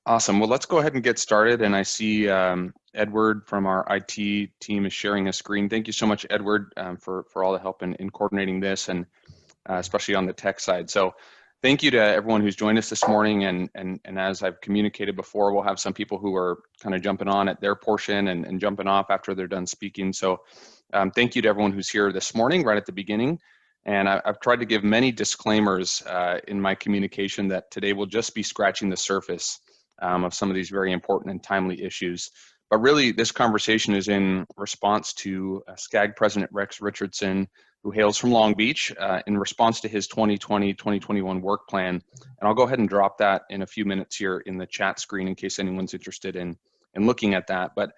Awesome. Well, let's go ahead and get started. And I see Edward from our IT team is sharing a screen. Thank you so much, Edward, for all the help in coordinating this, and especially on the tech side. So thank you to everyone who's joined us this morning. And as I've communicated before, we'll have some people who are kind of jumping on at their portion and jumping off after they're done speaking. So thank you to everyone who's here this morning, right at the beginning. And I've tried to give many disclaimers in my communication that today will just be scratching the surface of some of these very important and timely issues. But really, this conversation is in response to SCAG President Rex Richardson, who hails from Long Beach, in response to his 2020-2021 work plan. And I'll go ahead and drop that in a few minutes here in the chat screen in case anyone's interested in looking at that. But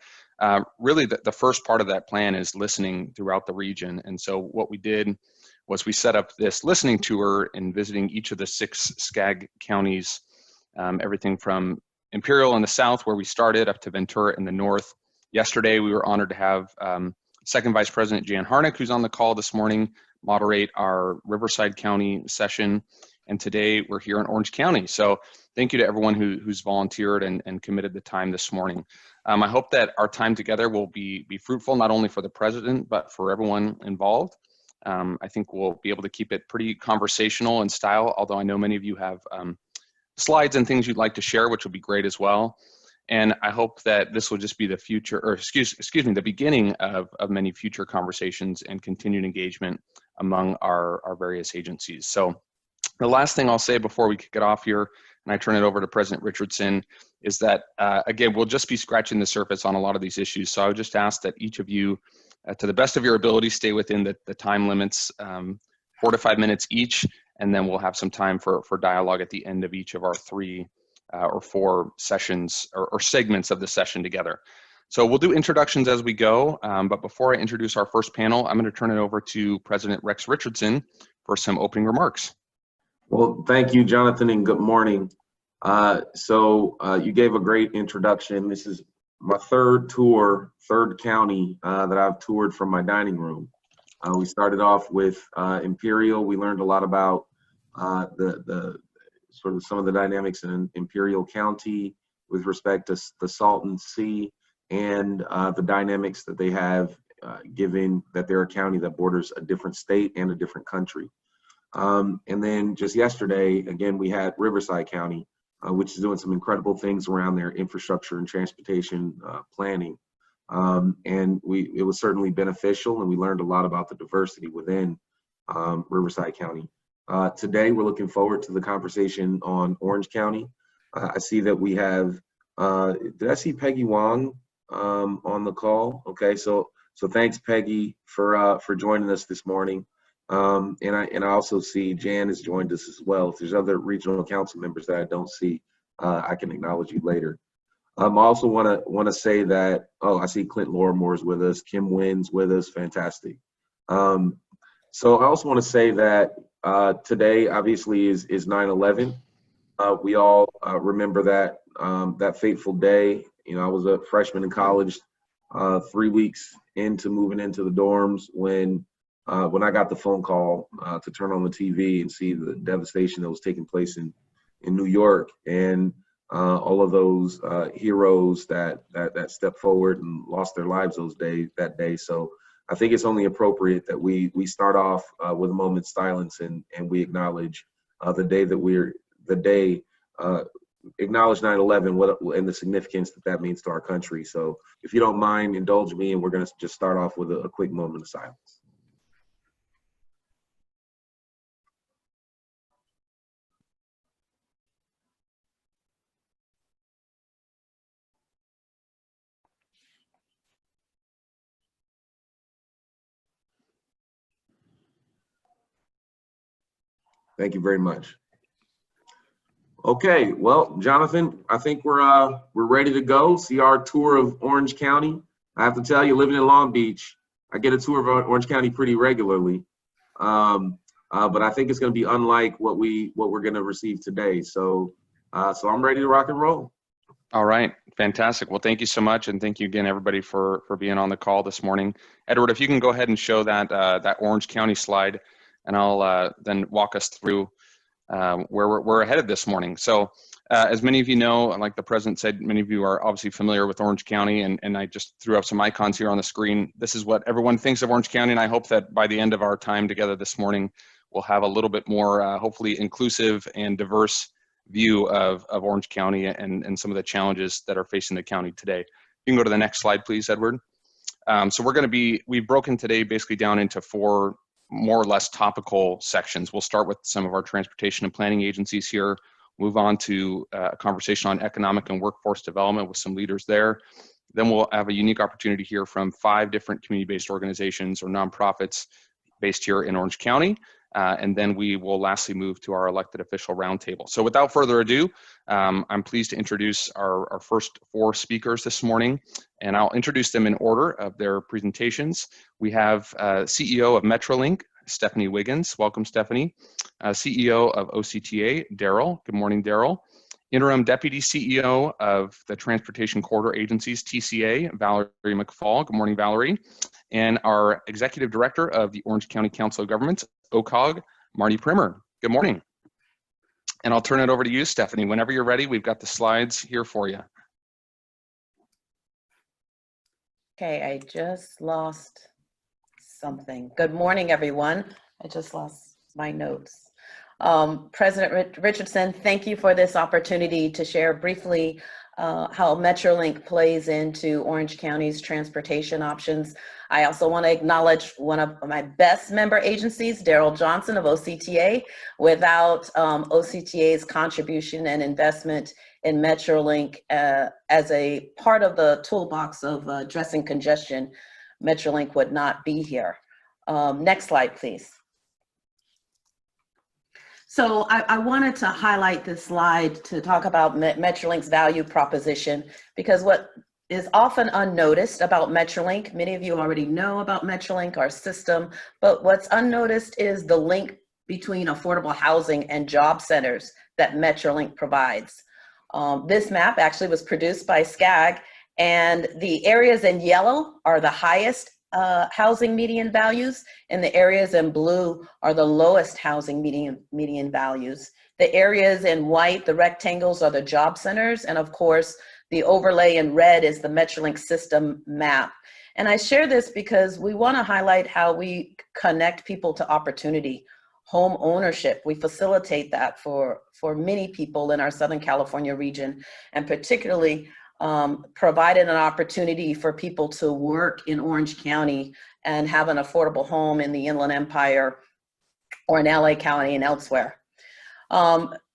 really, the first part of that plan is listening throughout the region. And so what we did was we set up this listening tour and visiting each of the 6 SCAG counties, everything from Imperial in the south, where we started, up to Ventura in the north. Yesterday, we were honored to have Second Vice President Jan Harnick, who's on the call this morning, moderate our Riverside County session. And today, we're here in Orange County. So thank you to everyone who's volunteered and committed the time this morning. I hope that our time together will be fruitful, not only for the president, but for everyone involved. I think we'll be able to keep it pretty conversational in style, although I know many of you have slides and things you'd like to share, which will be great as well. And I hope that this will just be the future, or excuse me, the beginning of many future conversations and continued engagement among our various agencies. So the last thing I'll say before we kick it off here, and I turn it over to President Richardson, is that, again, we'll just be scratching the surface on a lot of these issues. So I would just ask that each of you, to the best of your ability, stay within the time limits, 4 to 5 minutes each, and then we'll have some time for dialogue at the end of each of our 3 or 4 sessions or segments of the session together. So we'll do introductions as we go, but before I introduce our first panel, I'm going to turn it over to President Rex Richardson for some opening remarks. Well, thank you, Jonathan, and good morning. You gave a great introduction. This is my third county that I've toured from my dining room. We started off with Imperial. We learned a lot about the sort of some of the dynamics in Imperial County with respect to the Salton Sea and the dynamics that they have given that they're a county that borders a different state and a different country. And then just yesterday, again, we had Riverside County, which is doing some incredible things around their infrastructure and transportation planning. And it was certainly beneficial, and we learned a lot about the diversity within Riverside County. Today, we're looking forward to the conversation on Orange County. I see that we have, did I see Peggy Wong on the call? Okay, so thanks, Peggy, for joining us this morning. And I also see Jan has joined us as well. If there's other regional council members that I don't see, I can acknowledge you later. I also want to say that, I see Clint Loremore's with us, Kim Wynn's with us, fantastic. So I also want to say that today obviously is 9/11. We all remember that fateful day. You know, I was a freshman in college, 3 weeks into moving into the dorms when I got the phone call to turn on the TV and see the devastation that was taking place in New York, and all of those heroes that stepped forward and lost their lives that day. So I think it's only appropriate that we start off with a moment's silence and we acknowledge acknowledge 9/11 and the significance that means to our country. So if you don't mind, indulge me, and we're going to just start off with a quick moment of silence. Thank you very much. Okay, well, Jonathan, I think we're ready to go. See our tour of Orange County. I have to tell you, living in Long Beach, I get a tour of Orange County pretty regularly, but I think it's going to be unlike what we're going to receive today. So I'm ready to rock and roll. All right, fantastic. Well, thank you so much, and thank you again, everybody, for being on the call this morning. Edward, if you can go ahead and show that Orange County slide, and I'll then walk us through where we're headed this morning. So as many of you know, like the president said, many of you are obviously familiar with Orange County, and I just threw up some icons here on the screen. This is what everyone thinks of Orange County, and I hope that by the end of our time together this morning, we'll have a little bit more, hopefully inclusive and diverse view of Orange County and some of the challenges that are facing the county today. You can go to the next slide, please, Edward. So we've broken today basically down into 4 more or less topical sections. We'll start with some of our transportation and planning agencies here, move on to a conversation on economic and workforce development with some leaders there. Then we'll have a unique opportunity here from 5 different community-based organizations or nonprofits based here in Orange County. And then we will lastly move to our elected official roundtable. So without further ado, I'm pleased to introduce our first 4 speakers this morning, and I'll introduce them in order of their presentations. We have CEO of Metrolink, Stephanie Wiggins. Welcome, Stephanie. CEO of OCTA, Daryl. Good morning, Daryl. Interim Deputy CEO of the Transportation Corridor Agencies, TCA, Valerie McFall. Good morning, Valerie. And our Executive Director of the Orange County Council of Governments, OCOG, Marty Primer. Good morning. And I'll turn it over to you, Stephanie. Whenever you're ready, we've got the slides here for you. Okay, I just lost something. Good morning, everyone. I just lost my notes. President Richardson, thank you for this opportunity to share briefly how Metrolink plays into Orange County's transportation options. I also want to acknowledge one of my best member agencies, Daryl Johnson of OCTA. Without OCTA's contribution and investment in Metrolink as a part of the toolbox of addressing congestion, Metrolink would not be here. Next slide, please. So I wanted to highlight this slide to talk about Metrolink's value proposition, because what is often unnoticed about Metrolink, many of you already know about Metrolink, our system, but what's unnoticed is the link between affordable housing and job centers that Metrolink provides. This map actually was produced by SCAG, and the areas in yellow are the highest housing median values, and the areas in blue are the lowest housing median values. The areas in white, the rectangles, are the job centers, and of course, the overlay in red is the Metrolink system map. And I share this because we want to highlight how we connect people to opportunity. Home ownership, we facilitate that for many people in our Southern California region, and particularly provided an opportunity for people to work in Orange County and have an affordable home in the Inland Empire or in LA County and elsewhere.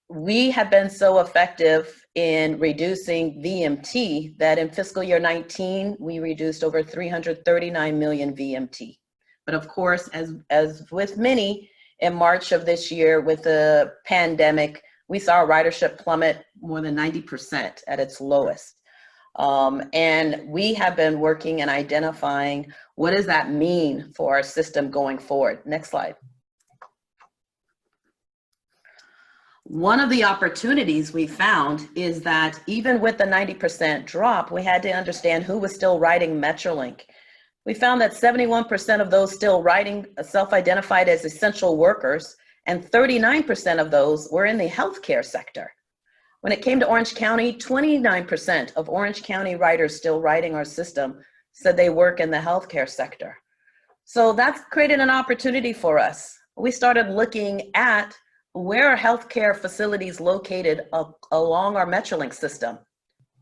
We have been so effective in reducing VMT that in fiscal year 19, we reduced over 339 million VMT. But of course, as with many, in March of this year with the pandemic, we saw ridership plummet more than 90% at its lowest. And we have been working and identifying what does that mean for our system going forward. Next slide. One of the opportunities we found is that even with the 90% drop, we had to understand who was still riding Metrolink. We found that 71% of those still riding self-identified as essential workers, and 39% of those were in the healthcare sector. When it came to Orange County, 29% of Orange County riders still riding our system said they work in the healthcare sector. So that's created an opportunity for us. We started looking at where are healthcare facilities located along our Metrolink system.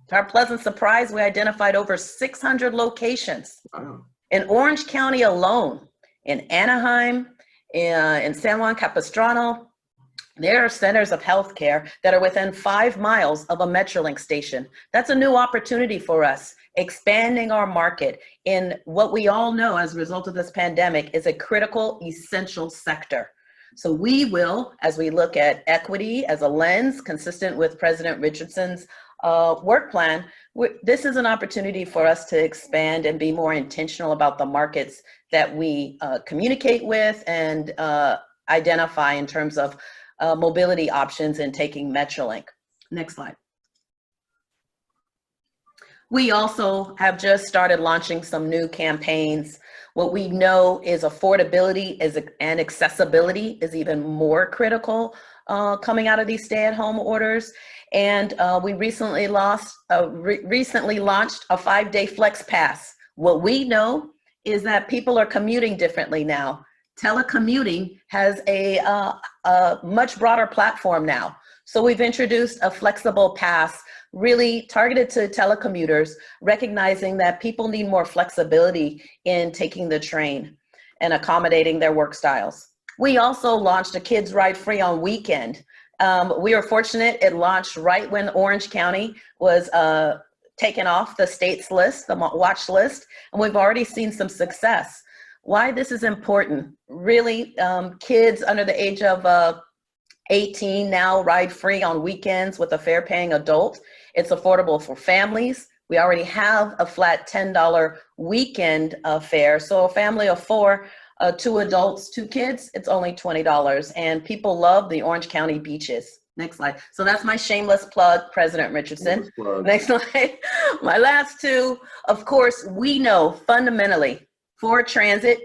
To our pleasant surprise, we identified over 600 locations. Wow. In Orange County alone, in Anaheim, in San Juan Capistrano, there are centers of healthcare that are within 5 miles of a Metrolink station. That's a new opportunity for us, expanding our market in what we all know as a result of this pandemic is a critical, essential sector. So we will, as we look at equity as a lens consistent with President Richardson's work plan, this is an opportunity for us to expand and be more intentional about the markets that we communicate with and identify in terms of mobility options and taking Metrolink. Next slide. We also have just started launching some new campaigns. What we know is affordability and accessibility is even more critical coming out of these stay-at-home orders. And we recently launched a 5-day flex pass. What we know is that people are commuting differently now. Telecommuting has a much broader platform now. So we've introduced a flexible pass really targeted to telecommuters, recognizing that people need more flexibility in taking the train and accommodating their work styles. We also launched a Kids Ride Free on weekend. We were fortunate, it launched right when Orange County was taken off the state's list, the watch list, and we've already seen some success. Why this is important, really, kids under the age of 18 now ride free on weekends with a fare-paying adult. It's affordable for families. We already have a flat $10 weekend fare. So a family of 4, 2 adults, 2 kids, it's only $20. And people love the Orange County beaches. Next slide. So that's my shameless plug, President Richardson. Next slide. My last 2, of course, we know fundamentally for transit,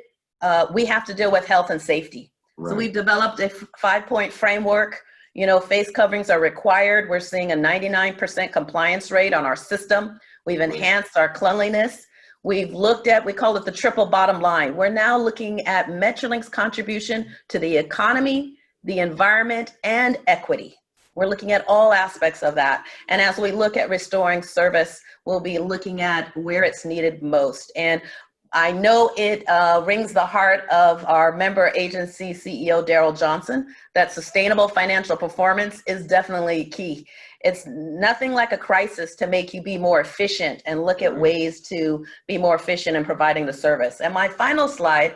we have to deal with health and safety. Right. So we've developed a 5-point framework. You know, face coverings are required. We're seeing a 99% compliance rate on our system. We've enhanced our cleanliness. We've looked at, we call it the triple bottom line. We're now looking at Metrolink's contribution to the economy, the environment, and equity. We're looking at all aspects of that. And as we look at restoring service, we'll be looking at where it's needed most. And I know it rings the heart of our member agency CEO, Daryl Johnson, that sustainable financial performance is definitely key. It's nothing like a crisis to make you be more efficient and look at ways to be more efficient in providing the service. And my final slide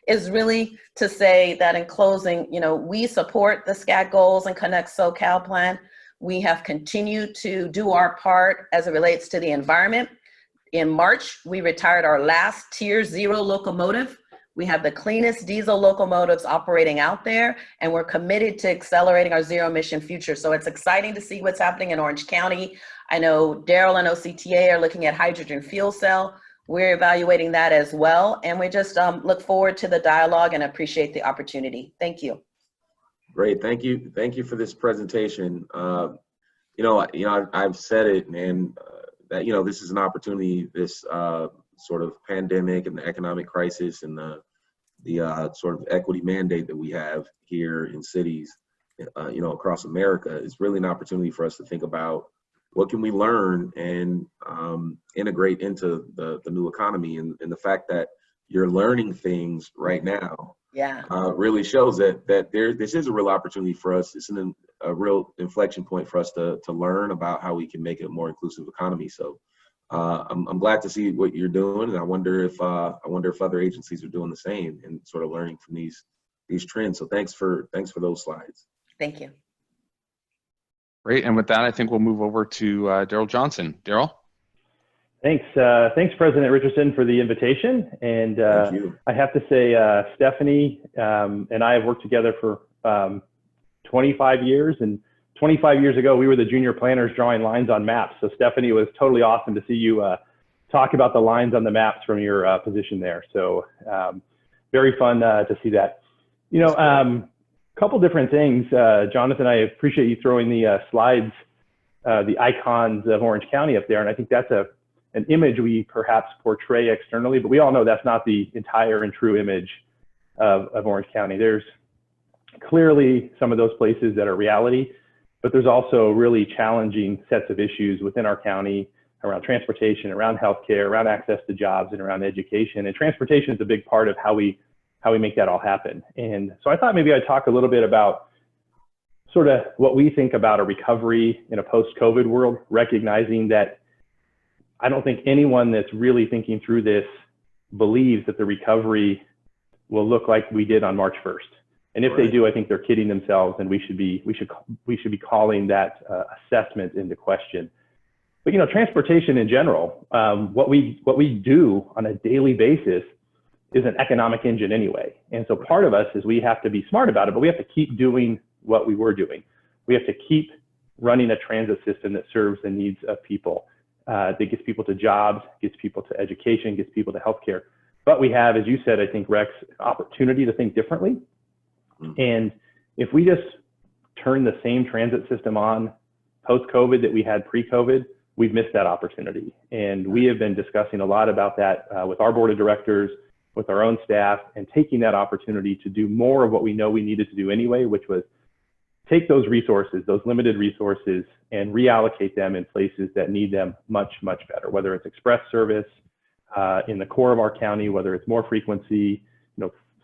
is really to say that in closing, you know, we support the SCAG goals and Connect SoCal plan. We have continued to do our part as it relates to the environment. In March, we retired our last Tier 0 locomotive. We have the cleanest diesel locomotives operating out there, and we're committed to accelerating our zero emission future. So it's exciting to see what's happening in Orange County. I know Daryl and OCTA are looking at hydrogen fuel cell. We're evaluating that as well. And we just look forward to the dialogue and appreciate the opportunity. Thank you. Great, thank you. Thank you for this presentation. I've said it, and that, you know, this is an opportunity, this sort of pandemic and the economic crisis and the sort of equity mandate that we have here in cities, across America, is really an opportunity for us to think about what can we learn and integrate into the new economy. And the fact that you're learning things right now really shows that this is a real opportunity for us. It's a real inflection point for us to learn about how we can make it a more inclusive economy. So I'm glad to see what you're doing, and I wonder if other agencies are doing the same and sort of learning from these trends. So thanks for those slides. Thank you. Great, and with that, I think we'll move over to Daryl Johnson. Daryl? Thanks, President Richardson, for the invitation. And Thank you. I have to say, Stephanie and I have worked together for 25 years, and 25 years ago, we were the junior planners drawing lines on maps. So Stephanie, it was totally awesome to see you talk about the lines on the maps from your position there. So very fun to see that. You know, couple different things. Jonathan, I appreciate you throwing the slides, the icons of Orange County up there. And I think that's an image we perhaps portray externally, but we all know that's not the entire and true image of Orange County. There's clearly some of those places that are reality, but there's also really challenging sets of issues within our county around transportation, around healthcare, around access to jobs, and around education. And transportation is a big part of how we make that all happen. And so I thought maybe I'd talk a little bit about sort of what we think about a recovery in a post-COVID world, recognizing that I don't think anyone that's really thinking through this believes that the recovery will look like we did on March 1st. And if they do, I think they're kidding themselves, and we should be calling that assessment into question. But, you know, transportation in general, what we do on a daily basis is an economic engine anyway. And so part of us is we have to be smart about it, but we have to keep doing what we were doing. We have to keep running a transit system that serves the needs of people, that gets people to jobs, gets people to education, gets people to healthcare. But we have, as you said, I think, Rex, opportunity to think differently. And if we just turn the same transit system on post-COVID that we had pre-COVID, we've missed that opportunity. And we have been discussing a lot about that with our board of directors, with our own staff, and taking that opportunity to do more of what we know we needed to do anyway, which was take those resources, those limited resources, and reallocate them in places that need them much, much better, whether it's express service in the core of our county, whether it's more frequency.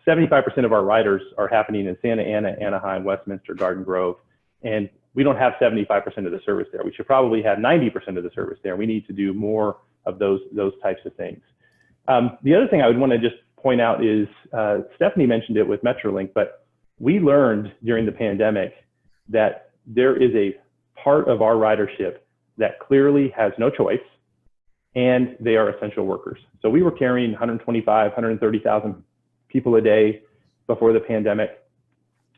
75% of our riders are happening in Santa Ana, Anaheim, Westminster, Garden Grove, and we don't have 75% of the service there. We should probably have 90% of the service there. We need to do more of those types of things. The other thing I would want to just point out is, Stephanie mentioned it with Metrolink, but we learned during the pandemic that there is a part of our ridership that clearly has no choice, and they are essential workers. So we were carrying 125, 130,000 people a day before the pandemic.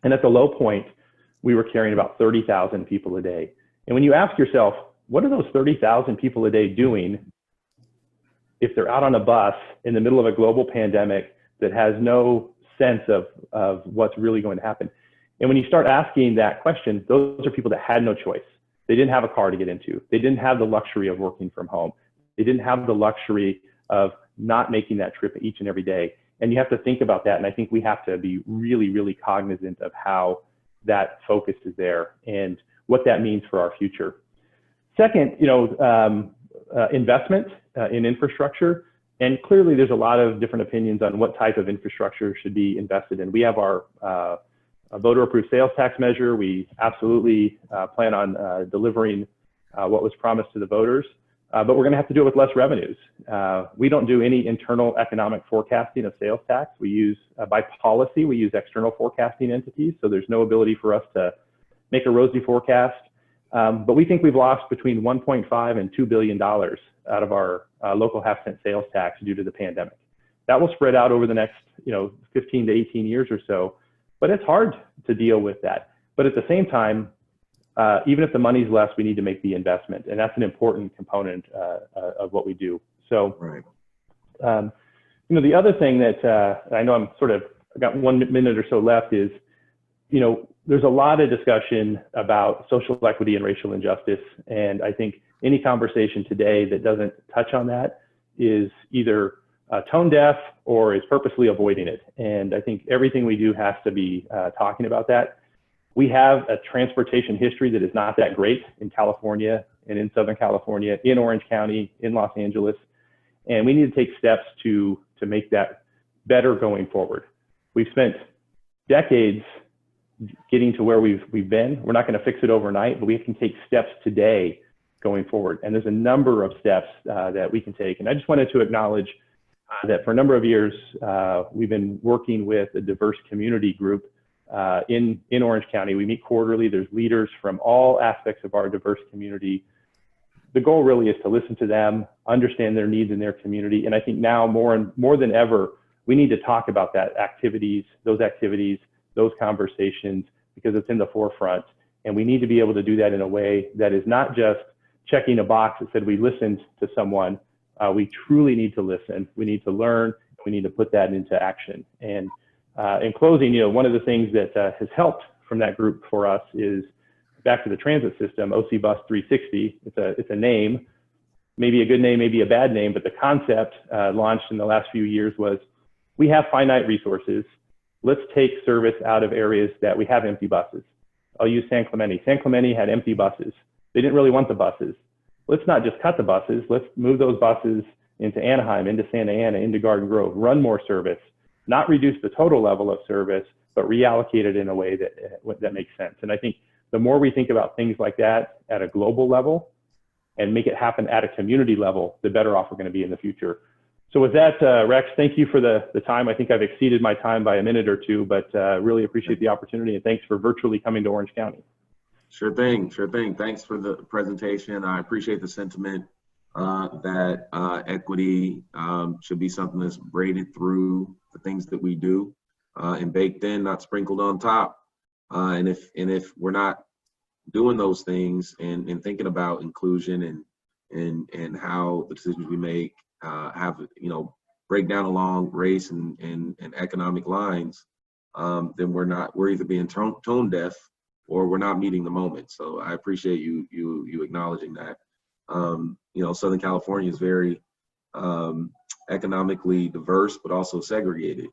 And at the low point, we were carrying about 30,000 people a day. And when you ask yourself, what are those 30,000 people a day doing if they're out on a bus in the middle of a global pandemic that has no sense of what's really going to happen? And when you start asking that question, those are people that had no choice. They didn't have a car to get into. They didn't have the luxury of working from home. They didn't have the luxury of not making that trip each and every day. And you have to think about that. And I think we have to be really, really cognizant of how that focus is there and what that means for our future. Second, investment in infrastructure. And clearly there's a lot of different opinions on what type of infrastructure should be invested in. We have our voter approved sales tax measure. We absolutely plan on delivering what was promised to the voters. But we're going to have to do it with less revenues. We don't do any internal economic forecasting of sales tax. We use, by policy, we use external forecasting entities. So there's no ability for us to make a rosy forecast. But we think we've lost between $1.5 and $2 billion out of our local half-cent sales tax due to the pandemic. That will spread out over the next 15 to 18 years or so. But it's hard to deal with that. But at the same time, even if the money's less, we need to make the investment, and that's an important component of what we do. So, right. The other thing that I know I got 1 minute or so left is, there's a lot of discussion about social equity and racial injustice, and I think any conversation today that doesn't touch on that is either tone deaf or is purposely avoiding it. And I think everything we do has to be talking about that. We have a transportation history that is not that great in California and in Southern California, in Orange County, in Los Angeles, and we need to take steps to make that better going forward. We've spent decades getting to where we've been. We're not going to fix it overnight, but we can take steps today going forward. And there's a number of steps that we can take. And I just wanted to acknowledge that for a number of years, we've been working with a diverse community group in Orange County. We meet quarterly. There's leaders from all aspects of our diverse community. The goal really is to listen to them, understand their needs in their community. And I think now more than ever, we need to talk about those conversations, because it's in the forefront. And we need to be able to do that in a way that is not just checking a box that said we listened to someone. We truly need to listen. We need to learn. We need to put that into action. And in closing, one of the things that has helped from that group for us is back to the transit system, OC Bus 360. It's a name, maybe a good name, maybe a bad name, but the concept launched in the last few years was, we have finite resources. Let's take service out of areas that we have empty buses. I'll use San Clemente. San Clemente had empty buses. They didn't really want the buses. Let's not just cut the buses. Let's move those buses into Anaheim, into Santa Ana, into Garden Grove, run more service, not reduce the total level of service, but reallocate it in a way that makes sense. And I think the more we think about things like that at a global level and make it happen at a community level, the better off we're going to be in the future. So with that, Rex, thank you for the time. I think I've exceeded my time by a minute or two, but really appreciate the opportunity, and thanks for virtually coming to Orange County. Sure thing, sure thing. Thanks for the presentation. I appreciate the sentiment that equity should be something that's braided through the things that we do and baked in, not sprinkled on top. And if we're not doing those things and thinking about inclusion and how the decisions we make have break down along race and economic lines, then we're either being tone deaf or we're not meeting the moment. So I appreciate you acknowledging that. You know, Southern California is very economically diverse, but also segregated.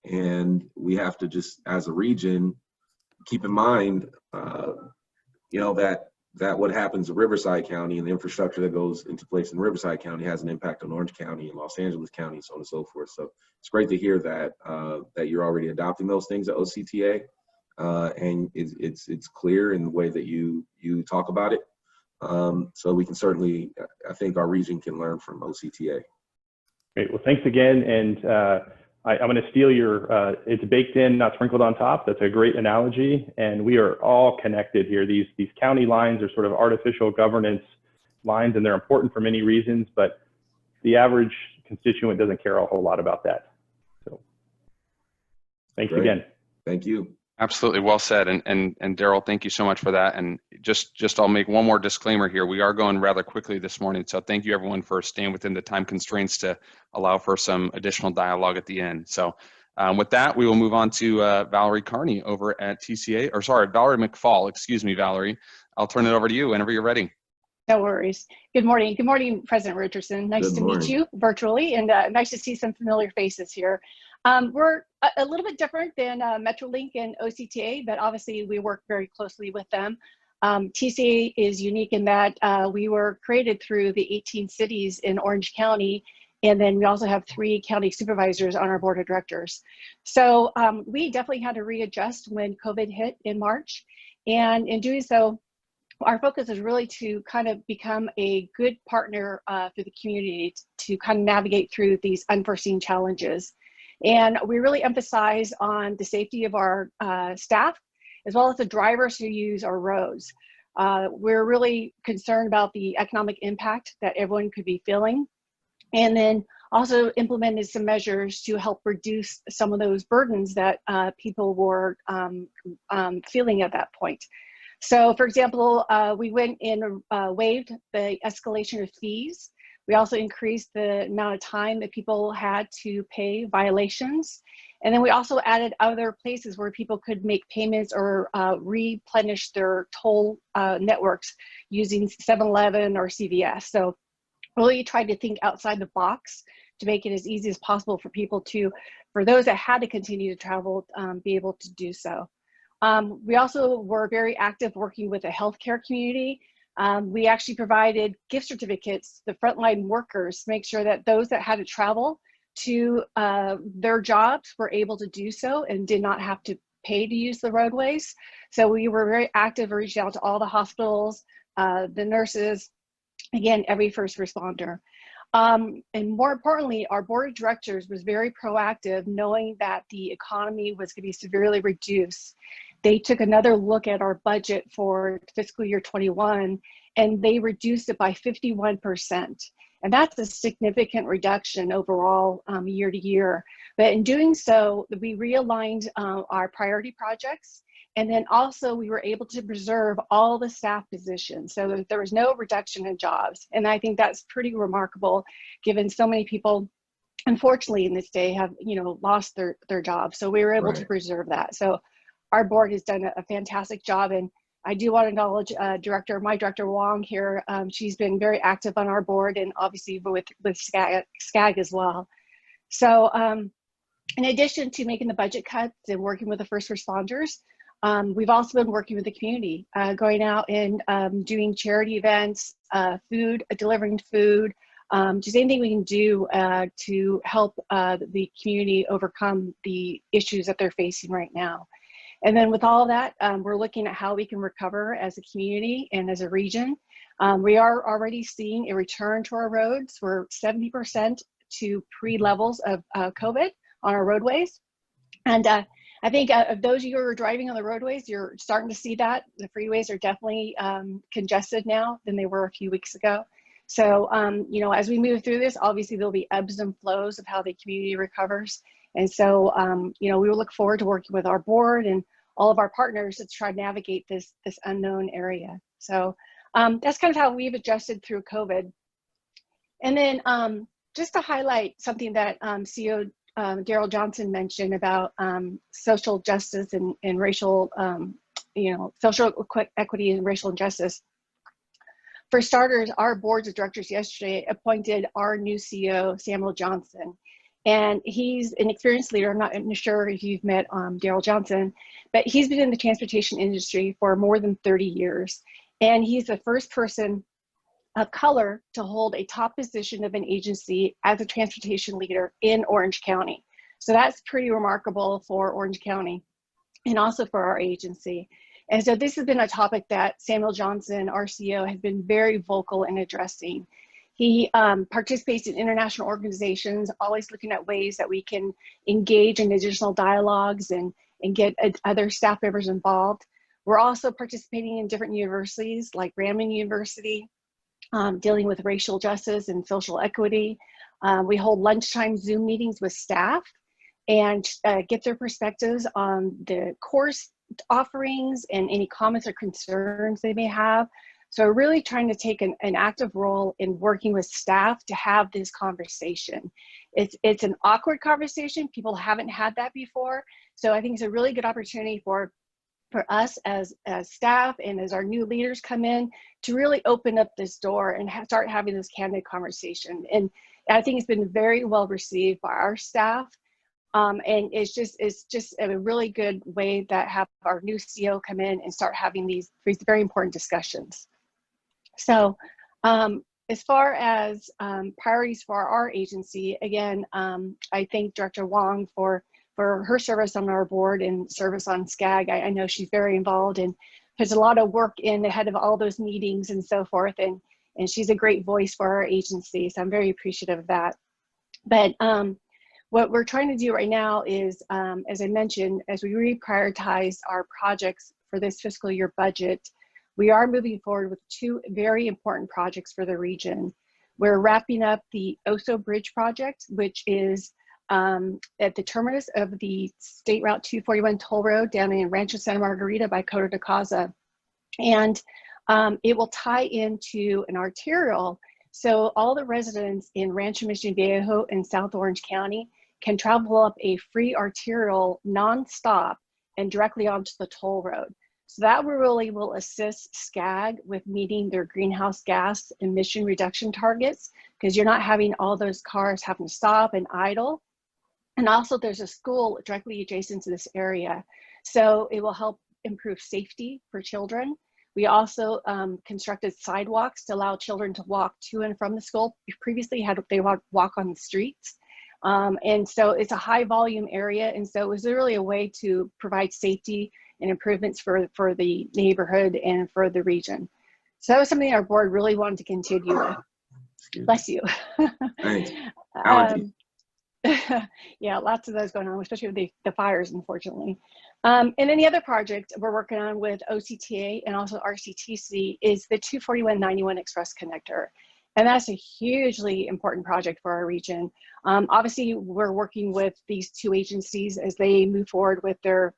And we have to just, as a region, keep in mind, you know, that what happens in Riverside County and the infrastructure that goes into place in Riverside County has an impact on Orange County and Los Angeles County, so on and so forth. So it's great to hear that that you're already adopting those things at OCTA, and it's clear in the way that you talk about it. So we can certainly, I think our region can learn from OCTA. Great. Well, thanks again. And I'm going to steal your, it's baked in, not sprinkled on top. That's a great analogy. And we are all connected here. These county lines are sort of artificial governance lines, and they're important for many reasons, but the average constituent doesn't care a whole lot about that. So thanks again. Thank you. Absolutely, well said. And Daryl, thank you so much for that. And just I'll make one more disclaimer here. We are going rather quickly this morning, so thank you everyone for staying within the time constraints to allow for some additional dialogue at the end. So with that, we will move on to Valerie Carney over at TCA, or sorry, Valerie McFall. Excuse me, Valerie. I'll turn it over to you whenever you're ready. No worries. Good morning. Good morning, President Richardson. Nice to meet you virtually, and nice to see some familiar faces here. We're a little bit different than Metrolink and OCTA, but obviously we work very closely with them. TCA is unique in that we were created through the 18 cities in Orange County, and then we also have 3 county supervisors on our board of directors. So we definitely had to readjust when COVID hit in March, and in doing so, our focus is really to kind of become a good partner for the community to kind of navigate through these unforeseen challenges. And we really emphasize on the safety of our staff, as well as the drivers who use our roads. We're really concerned about the economic impact that everyone could be feeling. And then also implemented some measures to help reduce some of those burdens that people were feeling at that point. So for example, we went and waived the escalation of fees. We also increased the amount of time that people had to pay violations. And then we also added other places where people could make payments or replenish their toll networks using 7-Eleven or CVS. So really tried to think outside the box to make it as easy as possible for people to, for those that had to continue to travel, be able to do so. We also were very active working with the healthcare community. We actually provided gift certificates to the frontline workers to make sure that those that had to travel to their jobs were able to do so and did not have to pay to use the roadways. So we were very active, reaching out to all the hospitals, the nurses, again, every first responder. And more importantly, our board of directors was very proactive, knowing that the economy was going to be severely reduced. They took another look at our budget for fiscal year 21, and they reduced it by 51%. And that's a significant reduction overall year to year. But in doing so, we realigned our priority projects. And then also we were able to preserve all the staff positions. So there was no reduction in jobs. And I think that's pretty remarkable, given so many people, unfortunately, in this day have, lost their jobs. So we were able to preserve that. So our board has done a fantastic job. And I do want to acknowledge my director Wong here. She's been very active on our board, and obviously with SCAG as well. So in addition to making the budget cuts and working with the first responders, we've also been working with the community, going out and doing charity events, delivering food, just anything we can do to help the community overcome the issues that they're facing right now. And then with all of that, we're looking at how we can recover as a community and as a region. We are already seeing a return to our roads. We're 70% to pre-levels of COVID on our roadways. And I think of those of you who are driving on the roadways, you're starting to see that. The freeways are definitely congested now than they were a few weeks ago. So, as we move through this, obviously there'll be ebbs and flows of how the community recovers. And so, we will look forward to working with our board and all of our partners to try to navigate this unknown area. So that's kind of how we've adjusted through COVID. And then just to highlight something that CEO Daryl Johnson mentioned about social justice and racial social equity and racial injustice. For starters, our boards of directors yesterday appointed our new CEO, Samuel Johnson. And he's an experienced leader. I'm not sure if you've met Daryl Johnson, but he's been in the transportation industry for more than 30 years. And he's the first person of color to hold a top position of an agency as a transportation leader in Orange County. So that's pretty remarkable for Orange County and also for our agency. And so this has been a topic that Samuel Johnson, our CEO, has been very vocal in addressing. He participates in international organizations, always looking at ways that we can engage in additional dialogues and get other staff members involved. We're also participating in different universities like Ramon University, dealing with racial justice and social equity. We hold lunchtime Zoom meetings with staff and get their perspectives on the course offerings and any comments or concerns they may have. So we're really trying to take an active role in working with staff to have this conversation. It's an awkward conversation. People haven't had that before. So I think it's a really good opportunity for us as staff and as our new leaders come in to really open up this door and start having this candid conversation. And I think it's been very well received by our staff. And it's just a really good way that have our new CEO come in and start having these very important discussions. So as far as priorities for our agency, again, I thank Director Wong for her service on our board and service on SCAG. I know she's very involved and puts a lot of work in ahead of all those meetings and so forth. And she's a great voice for our agency. So I'm very appreciative of that. But what we're trying to do right now is, as I mentioned, as we reprioritize our projects for this fiscal year budget, we are moving forward with two very important projects for the region. We're wrapping up the Oso Bridge project, which is at the terminus of the State Route 241 toll road down in Rancho Santa Margarita by Coto de Caza. And it will tie into an arterial. So all the residents in Rancho Mission Viejo and South Orange County can travel up a free arterial nonstop and directly onto the toll road. So that really will assist SCAG with meeting their greenhouse gas emission reduction targets, because you're not having all those cars having to stop and idle. And also there's a school directly adjacent to this area. So it will help improve safety for children. We also constructed sidewalks to allow children to walk to and from the school. Previously they would walk on the streets. And so it's a high volume area. And so it was really a way to provide safety and improvements for the neighborhood and for the region. So that was something our board really wanted to continue with. Bless you. Thanks. Yeah, lots of those going on, especially with the fires, unfortunately. And then the other project we're working on with OCTA and also RCTC is the 241-91 Express Connector. And that's a hugely important project for our region. Obviously, we're working with these two agencies as they move forward with their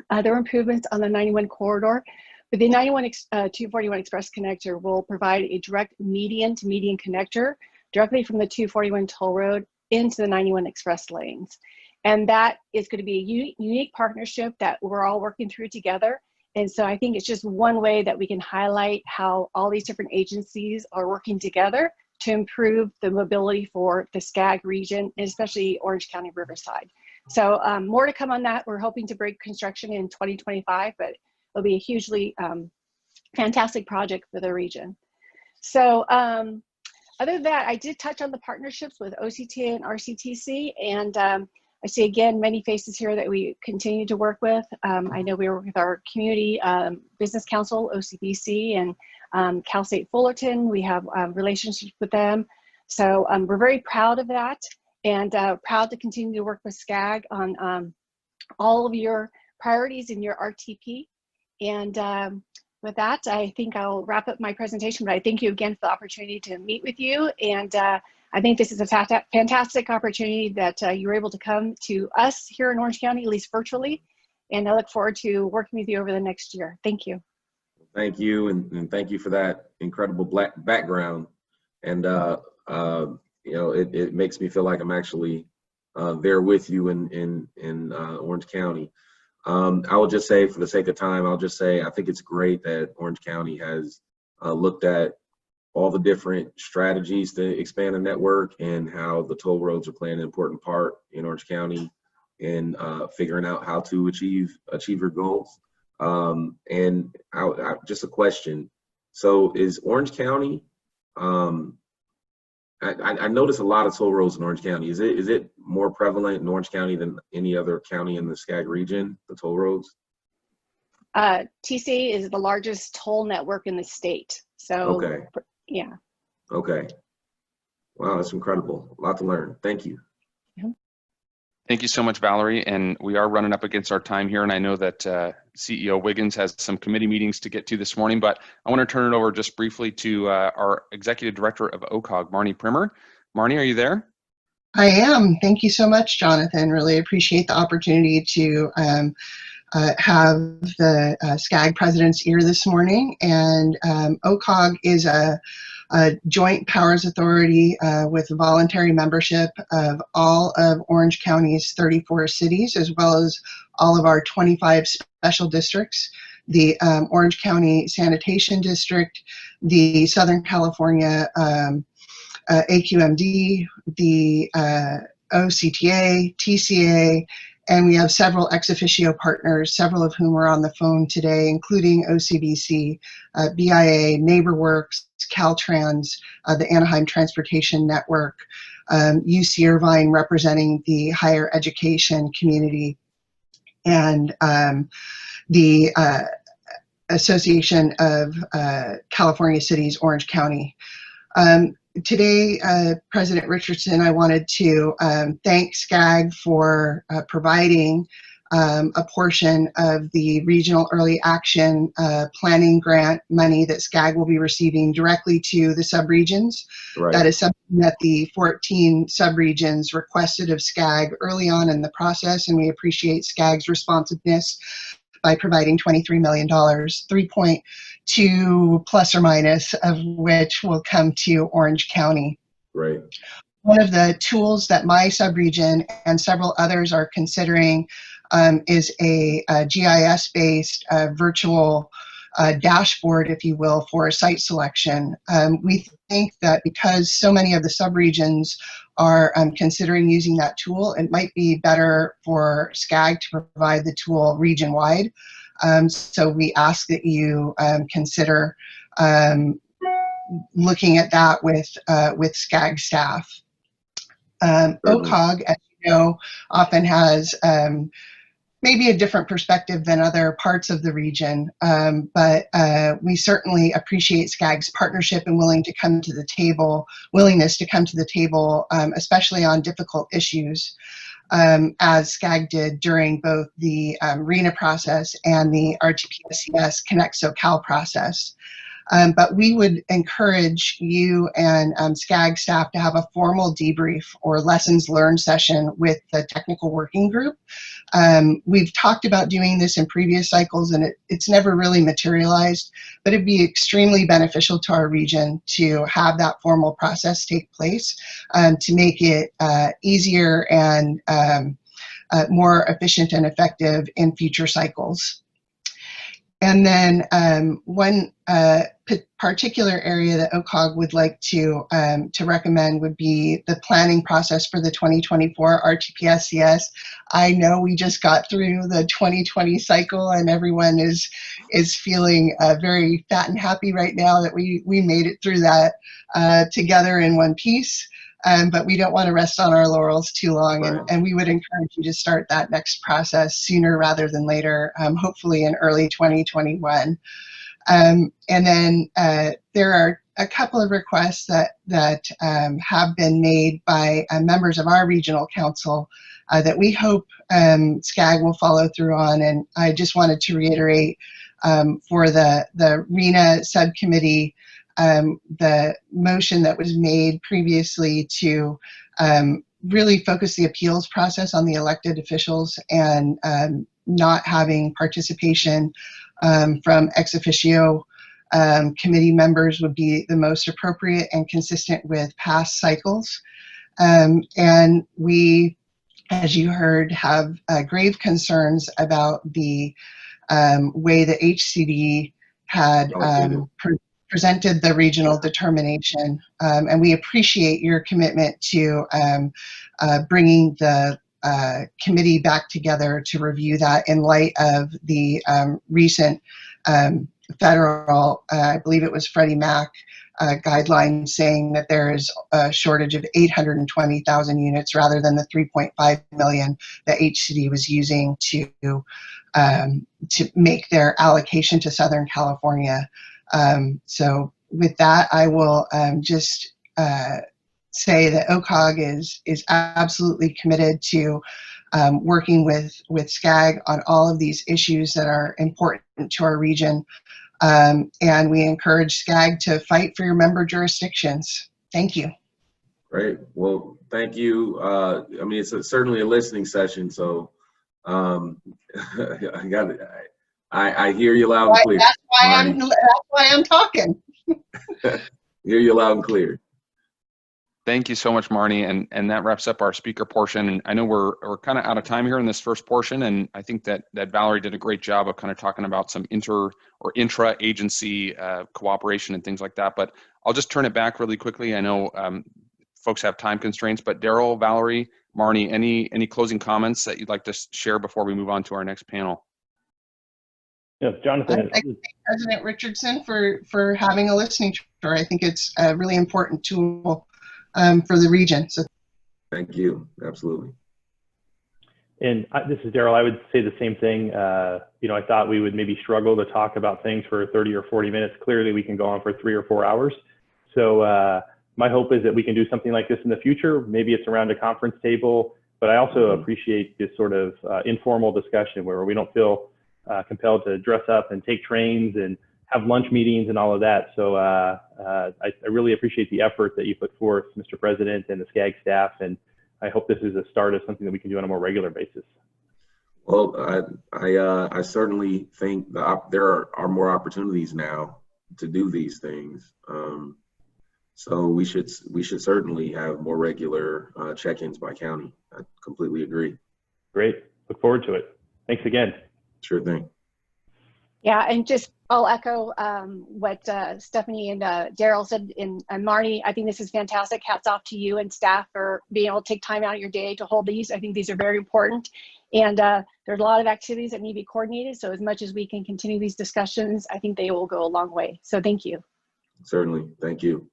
other improvements on the 91 corridor. But the 241 Express Connector will provide a direct median to median connector directly from the 241 toll road into the 91 express lanes. And that is going to be a unique partnership that we're all working through together. And so I think it's just one way that we can highlight how all these different agencies are working together to improve the mobility for the SCAG region, and especially Orange County Riverside. So more to come on that. We're hoping to break construction in 2025, but it'll be a hugely fantastic project for the region. So other than that, I did touch on the partnerships with OCTA and RCTC, and I see again many faces here that we continue to work with. I know we work with our Community Business Council, OCBC, and Cal State Fullerton. We have relationships with them. So we're very proud of that, and proud to continue to work with SCAG on all of your priorities in your RTP. And with that, I think I'll wrap up my presentation, but I thank you again for the opportunity to meet with you. And I think this is a fantastic opportunity that you were able to come to us here in Orange County, at least virtually. And I look forward to working with you over the next year. Thank you. Thank you, and thank you for that incredible background. And you know, it makes me feel like I'm actually there with you in Orange County. I will just say, for the sake of time, I'll just say I think it's great that Orange County has looked at all the different strategies to expand the network and how the toll roads are playing an important part in Orange County in figuring out how to achieve your goals. And just a question. So is Orange County, I notice a lot of toll roads in Orange County. Is it more prevalent in Orange County than any other county in the SCAG region, the toll roads? TCA is the largest toll network in the state. So, okay. Yeah. Okay. Wow, that's incredible. A lot to learn. Thank you. Thank you so much, Valerie. And we are running up against our time here. And I know that CEO Wiggins has some committee meetings to get to this morning, but I want to turn it over just briefly to our Executive Director of OCOG, Marnie Primer. Marnie, are you there? I am. Thank you so much, Jonathan. Really appreciate the opportunity to have the SCAG president's ear this morning. And OCOG is a joint powers authority with voluntary membership of all of Orange County's 34 cities, as well as all of our 25 special districts, the Orange County Sanitation District, the Southern California AQMD, the OCTA, TCA, and we have several ex officio partners, several of whom are on the phone today, including OCBC, BIA, NeighborWorks, Caltrans, the Anaheim Transportation Network, UC Irvine representing the higher education community, and the Association of California Cities, Orange County. Today, President Richardson, I wanted to thank SCAG for providing a portion of the Regional Early Action Planning Grant money that SCAG will be receiving directly to the subregions. Right. That is something that the 14 subregions requested of SCAG early on in the process, and we appreciate SCAG's responsiveness by providing $23 million, 3.2 plus or minus of which will come to Orange County. Right. One of the tools that my subregion and several others are considering is a GIS-based virtual dashboard, if you will, for site selection. We think that because so many of the subregions are considering using that tool, it might be better for SCAG to provide the tool region-wide. So we ask that you consider looking at that with SCAG staff. OCOG, as you know, often has maybe a different perspective than other parts of the region, but we certainly appreciate SCAG's partnership and willingness to come to the table, especially on difficult issues, as SCAG did during both the RENA process and the RTPSCS Connect SoCal process. But we would encourage you and SCAG staff to have a formal debrief or lessons learned session with the technical working group. We've talked about doing this in previous cycles, and it's never really materialized, but it'd be extremely beneficial to our region to have that formal process take place to make it easier and more efficient and effective in future cycles. And then one particular area that OCOG would like to recommend would be the planning process for the 2024 RTPSCS. I know we just got through the 2020 cycle, and everyone is feeling very fat and happy right now that we made it through that together in one piece. But we don't want to rest on our laurels too long, and we would encourage you to start that next process sooner rather than later, hopefully in early 2021. And then there are a couple of requests that have been made by members of our regional council that we hope SCAG will follow through on. And I just wanted to reiterate for the RENA subcommittee, the motion that was made previously to really focus the appeals process on the elected officials and not having participation from ex officio committee members would be the most appropriate and consistent with past cycles. And we as you heard, have grave concerns about the way the HCD had presented the regional determination. And we appreciate your commitment to bringing the committee back together to review that in light of the recent federal, I believe it was Freddie Mac, guidelines saying that there is a shortage of 820,000 units rather than the 3.5 million that HCD was using to make their allocation to Southern California. So with that, I will just say that OCOG is absolutely committed to working with SCAG on all of these issues that are important to our region. And we encourage SCAG to fight for your member jurisdictions. Thank you. Great. Well, thank you. I mean, it's certainly a listening session, so I hear you loud and clear. That's why I'm talking. Hear you loud and clear. Thank you so much, Marnie, and that wraps up our speaker portion. And I know we're kind of out of time here in this first portion, and I think that Valerie did a great job of kind of talking about some intra-agency cooperation and things like that. But I'll just turn it back really quickly. I know folks have time constraints, but Daryl, Valerie, Marnie, any closing comments that you'd like to share before we move on to our next panel? Yes, Jonathan. I'd like to thank President Richardson for having a listening tour. I think it's a really important tool for the region. So thank you. Absolutely. And this is Daryl. I would say the same thing. You know, I thought we would maybe struggle to talk about things for 30 or 40 minutes. Clearly, we can go on for 3 or 4 hours. So my hope is that we can do something like this in the future. Maybe it's around a conference table, but I also appreciate this sort of informal discussion where we don't feel compelled to dress up and take trains and have lunch meetings and all of that. So I really appreciate the effort that you put forth, Mr. President, and the SCAG staff. And I hope this is a start of something that we can do on a more regular basis. Well, I certainly think that there are more opportunities now to do these things. So we should certainly have more regular check-ins by county. I completely agree. Great. Look forward to it. Thanks again. Sure thing. Yeah, and just I'll echo what Stephanie and Daryl said, and Marnie, I think this is fantastic. Hats off to you and staff for being able to take time out of your day to hold these. I think these are very important. And there's a lot of activities that need to be coordinated. So as much as we can continue these discussions, I think they will go a long way. So thank you. Certainly. Thank you.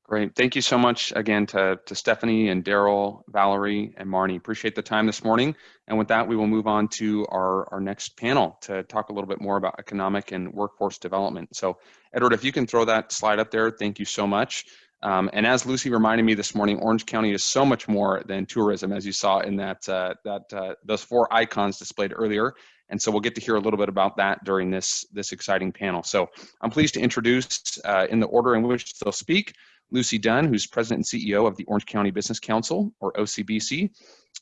Great. Thank you so much again to Stephanie and Daryl, Valerie, and Marnie. Appreciate the time this morning. And with that, we will move on to our next panel to talk a little bit more about economic and workforce development. So Edward, if you can throw that slide up there, thank you so much. And as Lucy reminded me this morning, Orange County is so much more than tourism, as you saw in those 4 icons displayed earlier. And so we'll get to hear a little bit about that during this exciting panel. So I'm pleased to introduce, in the order in which they'll speak, Lucy Dunn, who's President and CEO of the Orange County Business Council, or OCBC,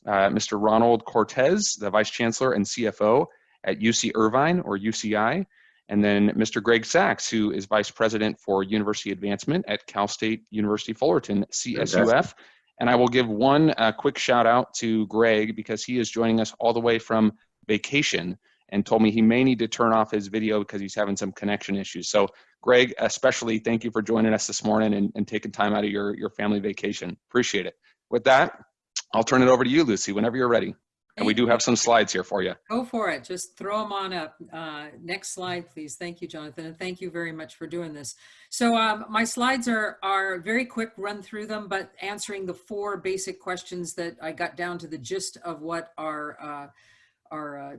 Mr. Ronald Cortez, the Vice Chancellor and CFO at UC Irvine, or UCI, and then Mr. Greg Sachs, who is Vice President for University Advancement at Cal State University Fullerton, CSUF. Fantastic. And I will give one quick shout out to Greg because he is joining us all the way from vacation and told me he may need to turn off his video because he's having some connection issues. So Greg, especially thank you for joining us this morning and taking time out of your family vacation. Appreciate it. With that, I'll turn it over to you, Lucy, whenever you're ready. And we do have some slides here for you. Go for it. Just throw them on up. Next slide, please. Thank you, Jonathan. And thank you very much for doing this. So my slides are very quick run through them, but answering the 4 basic questions that I got down to the gist of what our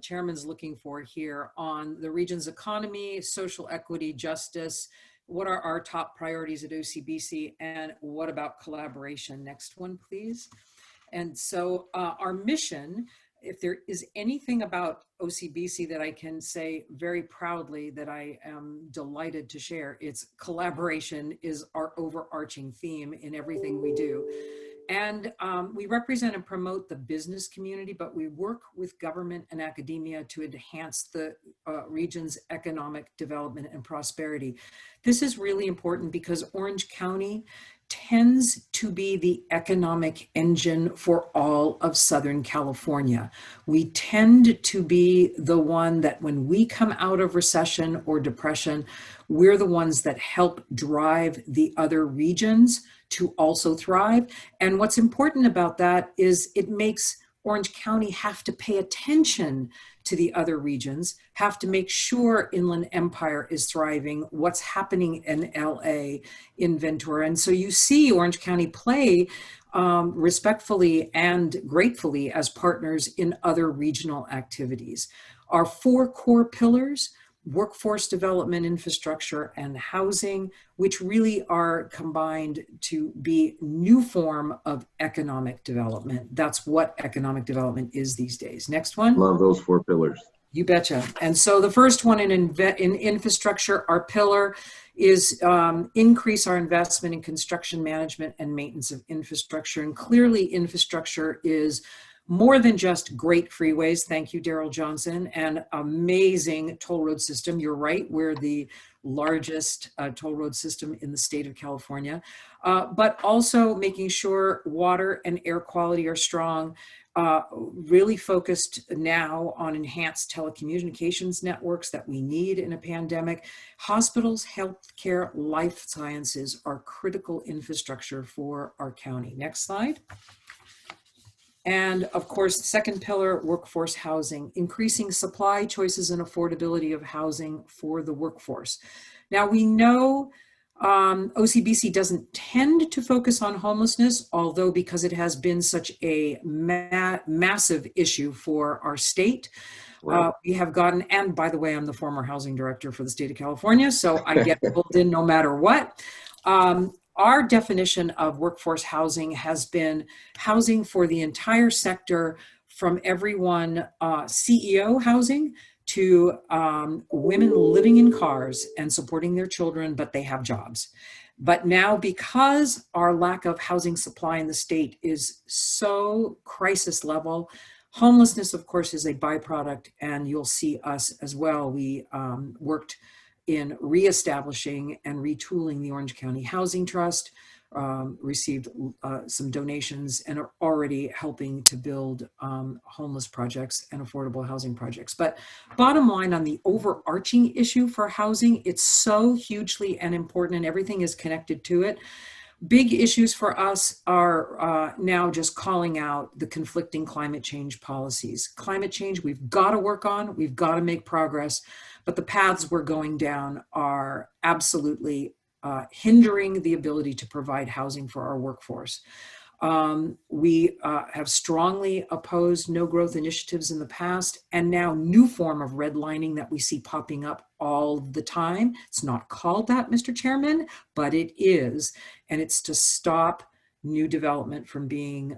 chairman's looking for here on the region's economy, social equity, justice. What are our top priorities at OCBC, and what about collaboration? Next one, please. And so our mission, if there is anything about OCBC that I can say very proudly that I am delighted to share, it's collaboration is our overarching theme in everything we do. And we represent and promote the business community, but we work with government and academia to enhance the region's economic development and prosperity. This is really important because Orange County tends to be the economic engine for all of Southern California. We tend to be the one that when we come out of recession or depression, we're the ones that help drive the other regions to also thrive. And what's important about that is it makes Orange County have to pay attention to the other regions, have to make sure Inland Empire is thriving, what's happening in LA, in Ventura. And so you see Orange County play respectfully and gratefully as partners in other regional activities. Our 4 core pillars: workforce development, infrastructure, and housing, which really are combined to be new form of economic development. That's what economic development is these days. Next one. Love those 4 pillars. You betcha. And so the first one in infrastructure, our pillar is increase our investment in construction management and maintenance of infrastructure. And clearly infrastructure is more than just great freeways. Thank you, Daryl Johnson, and amazing toll road system. You're right, we're the largest toll road system in the state of California, but also making sure water and air quality are strong, really focused now on enhanced telecommunications networks that we need in a pandemic. Hospitals, healthcare, life sciences are critical infrastructure for our county. Next slide. And of course, the second pillar, workforce housing, increasing supply, choices, and affordability of housing for the workforce. Now we know OCBC doesn't tend to focus on homelessness, although because it has been such a massive issue for our state, right. We have gotten, and by the way, I'm the former housing director for the state of California, so I get pulled in no matter what. Our definition of workforce housing has been housing for the entire sector, from everyone CEO housing to women living in cars and supporting their children, but they have jobs. But now, because our lack of housing supply in the state is so crisis level, homelessness, of course, is a byproduct, and you'll see us as well. We worked in reestablishing and retooling the Orange County Housing Trust, received some donations, and are already helping to build homeless projects and affordable housing projects. But bottom line, on the overarching issue for housing, it's so hugely and important, and everything is connected to it. Big issues for us are now just calling out the conflicting climate change policies. Climate change, we've got to work on, we've got to make progress, but the paths we're going down are absolutely hindering the ability to provide housing for our workforce. We have strongly opposed no growth initiatives in the past, and now new form of redlining that we see popping up all the time. It's not called that, Mr. Chairman, but it is, and it's to stop new development from being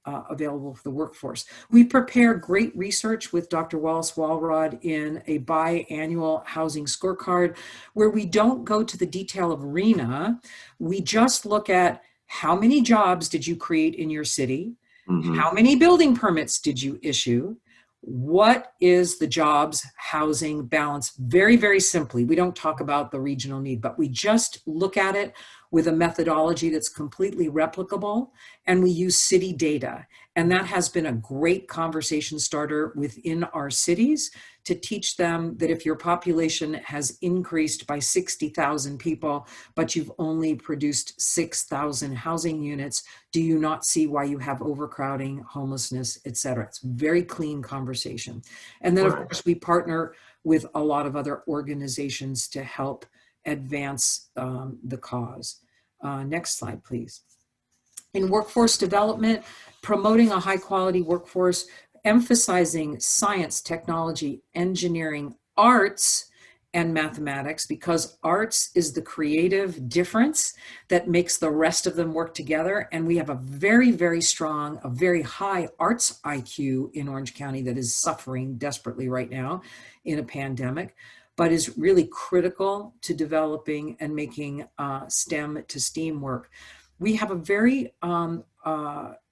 available for the workforce. We prepare great research with Dr. Wallace Walrod in a biannual housing scorecard, where we don't go to the detail of RHNA. We just look at how many jobs did you create in your city? Mm-hmm. How many building permits did you issue? What is the jobs housing balance? Very, very simply, we don't talk about the regional need, but we just look at it with a methodology that's completely replicable, and we use city data. And that has been a great conversation starter within our cities to teach them that if your population has increased by 60,000 people, but you've only produced 6,000 housing units, do you not see why you have overcrowding, homelessness, et cetera? It's a very clean conversation. And then, of course, we partner with a lot of other organizations to help advance the cause. Next slide, please. In workforce development, promoting a high quality workforce, emphasizing science, technology, engineering, arts, and mathematics, because arts is the creative difference that makes the rest of them work together. And we have a very, very strong, a very high arts IQ in Orange County that is suffering desperately right now in a pandemic, but is really critical to developing and making STEM to STEAM work. We have a very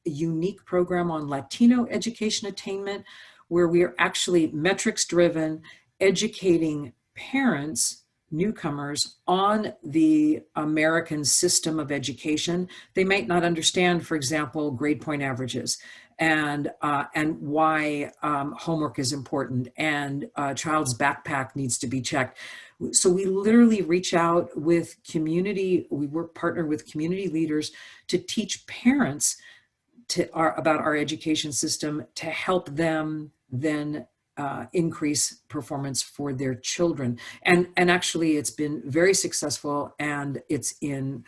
unique program on Latino education attainment, where we are actually metrics driven, educating parents newcomers on the American system of education, they might not understand, for example, grade point averages and why homework is important and a child's backpack needs to be checked. So we literally reach out with community, we work partner with community leaders to teach parents about our education system to help them then increase performance for their children. And actually it's been very successful, and it's in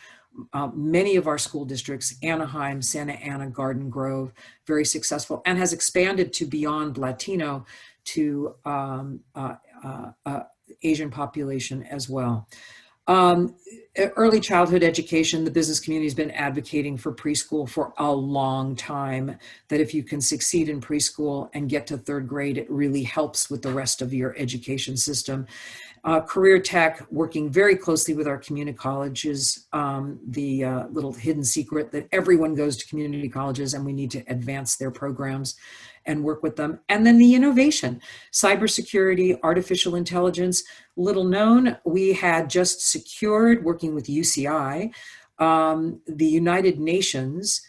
many of our school districts, Anaheim, Santa Ana, Garden Grove, very successful, and has expanded to beyond Latino to Asian population as well. Early childhood education, the business community has been advocating for preschool for a long time, that if you can succeed in preschool and get to 3rd grade, it really helps with the rest of your education system. Career tech, working very closely with our community colleges, the little hidden secret that everyone goes to community colleges, and we need to advance their programs and work with them. And then the innovation, cybersecurity, artificial intelligence, little known, we had just secured, working with UCI, the United Nations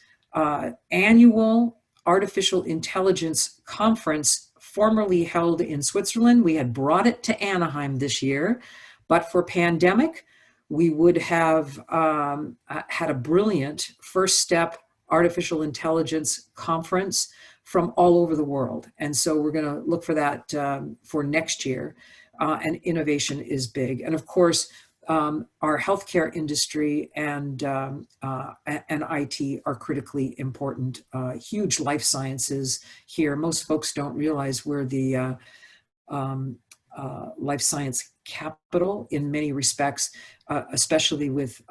annual artificial intelligence conference, formerly held in Switzerland. We had brought it to Anaheim this year, but for pandemic, we would have had a brilliant first step artificial intelligence conference from all over the world. And so we're going to look for that for next year. And innovation is big. And of course, our healthcare industry and IT are critically important. Huge life sciences here. Most folks don't realize we're the life science capital in many respects, especially with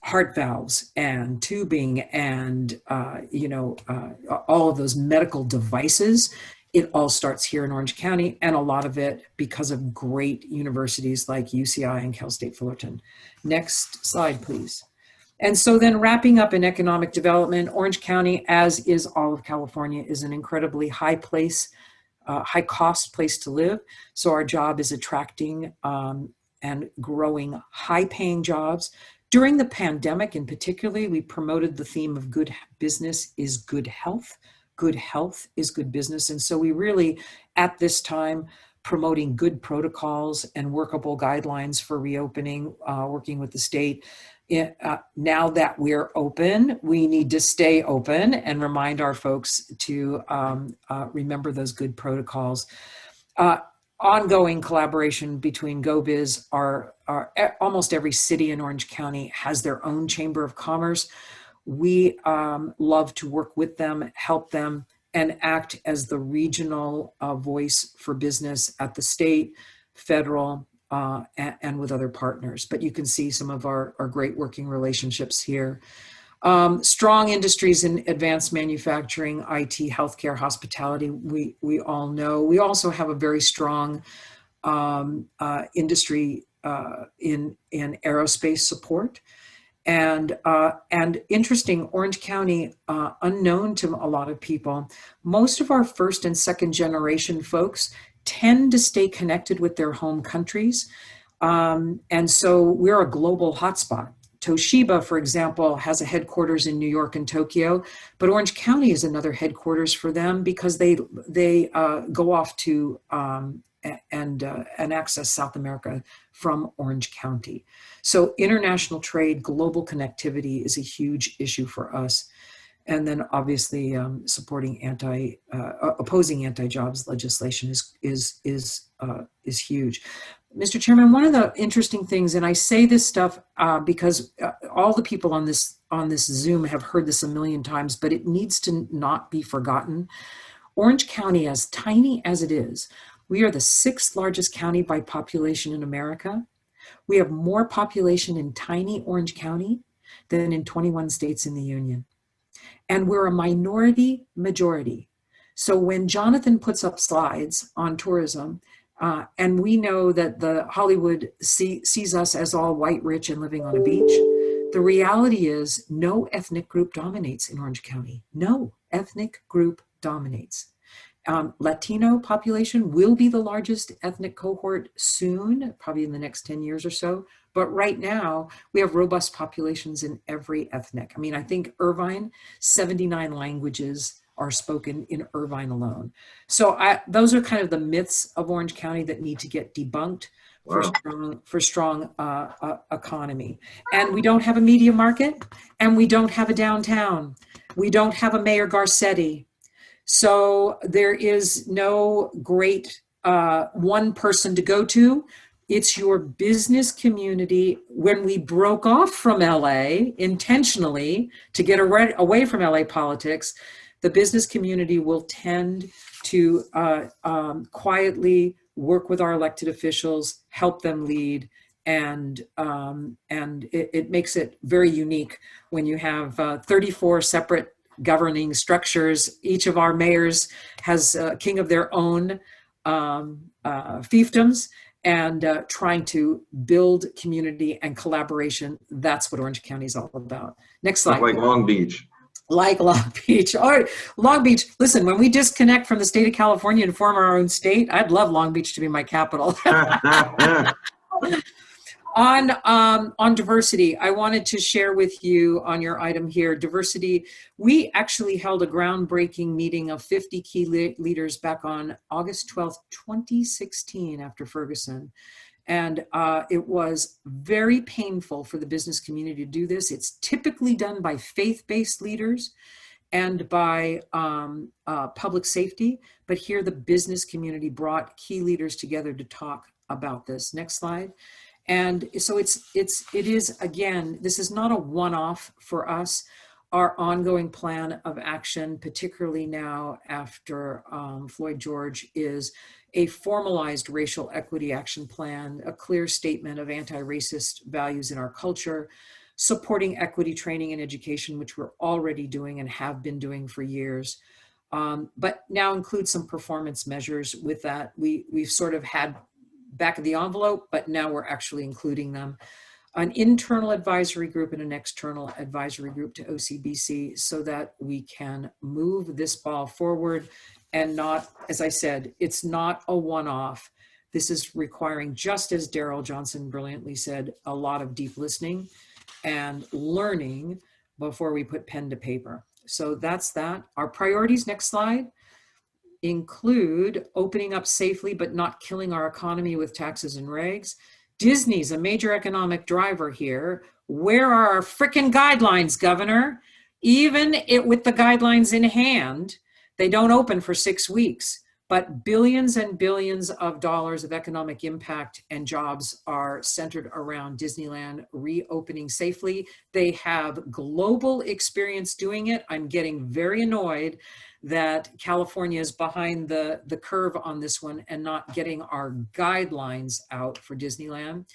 heart valves and tubing and all of those medical devices. It all starts here in Orange County, and a lot of it because of great universities like UCI and Cal State Fullerton. Next slide, please. And so then wrapping up in economic development, Orange County, as is all of California, is an incredibly high cost place to live. So our job is attracting and growing high paying jobs. During the pandemic in particular, we promoted the theme of good business is good health. Good health is good business. And so we really, at this time, promoting good protocols and workable guidelines for reopening, working with the state. Now that we're open, we need to stay open and remind our folks to remember those good protocols. Ongoing collaboration between GoBiz, almost every city in Orange County has their own Chamber of Commerce. We love to work with them, help them, and act as the regional voice for business at the state, federal, and with other partners. But you can see some of our great working relationships here. Strong industries in advanced manufacturing, IT, healthcare, hospitality, we all know. We also have a very strong industry in aerospace support. And interesting, Orange County, unknown to a lot of people, most of our first and second generation folks tend to stay connected with their home countries. And so we're a global hotspot. Toshiba, for example, has a headquarters in New York and Tokyo, but Orange County is another headquarters for them because they go off to and access South America from Orange County. So international trade, global connectivity is a huge issue for us. And then obviously supporting opposing anti-jobs legislation is huge. Mr. Chairman, one of the interesting things, and I say this stuff because all the people on this Zoom have heard this a million times, but it needs to not be forgotten. Orange County, as tiny as it is, we are the 6th largest county by population in America. We have more population in tiny Orange County than in 21 states in the Union. And we're a minority majority. So when Jonathan puts up slides on tourism, and we know that the Hollywood sees us as all white, rich, and living on a beach, the reality is no ethnic group dominates in Orange County. No ethnic group dominates. Latino population will be the largest ethnic cohort soon, probably in the next 10 years or so. But right now, we have robust populations in every ethnic. I mean, I think Irvine, 79 languages are spoken in Irvine alone. So those are kind of the myths of Orange County that need to get debunked for strong economy. And we don't have a media market, and we don't have a downtown. We don't have a Mayor Garcetti. So there is no great one person to go to. It's your business community. When we broke off from LA intentionally to get away from LA politics, the business community will tend to quietly work with our elected officials, help them lead, and it makes it very unique when you have 34 separate governing structures. Each of our mayors has a king of their own fiefdoms, and trying to build community and collaboration. That's what Orange County is all about. Next slide. Like Long Beach. Like Long Beach. All right, Long Beach. Listen, when we disconnect from the state of California and form our own state, I'd love Long Beach to be my capital. On diversity, I wanted to share with you on your item here, diversity. We actually held a groundbreaking meeting of 50 key leaders back on August 12th, 2016 after Ferguson. And it was very painful for the business community to do this. It's typically done by faith-based leaders and by public safety. But here the business community brought key leaders together to talk about this. Next slide. And so it is, again, this is not a one-off for us. Our ongoing plan of action, particularly now after Floyd George, is a formalized racial equity action plan, a clear statement of anti-racist values in our culture, supporting equity training and education, which we're already doing and have been doing for years, but now includes some performance measures with that. We've sort of had back of the envelope, but now we're actually including them. An internal advisory group and an external advisory group to OCBC so that we can move this ball forward and not, as I said, it's not a one-off. This is requiring, just as Daryl Johnson brilliantly said, a lot of deep listening and learning before we put pen to paper. So that's that. Our priorities, next slide, include opening up safely but not killing our economy with taxes and regs. Disney's a major economic driver here. Where are our frickin' guidelines, Governor? Even with the guidelines in hand, they don't open for 6 weeks, but billions and billions of dollars of economic impact and jobs are centered around Disneyland reopening safely. They have global experience doing it. I'm getting very annoyed that California is behind the curve on this one and not getting our guidelines out for Disneyland.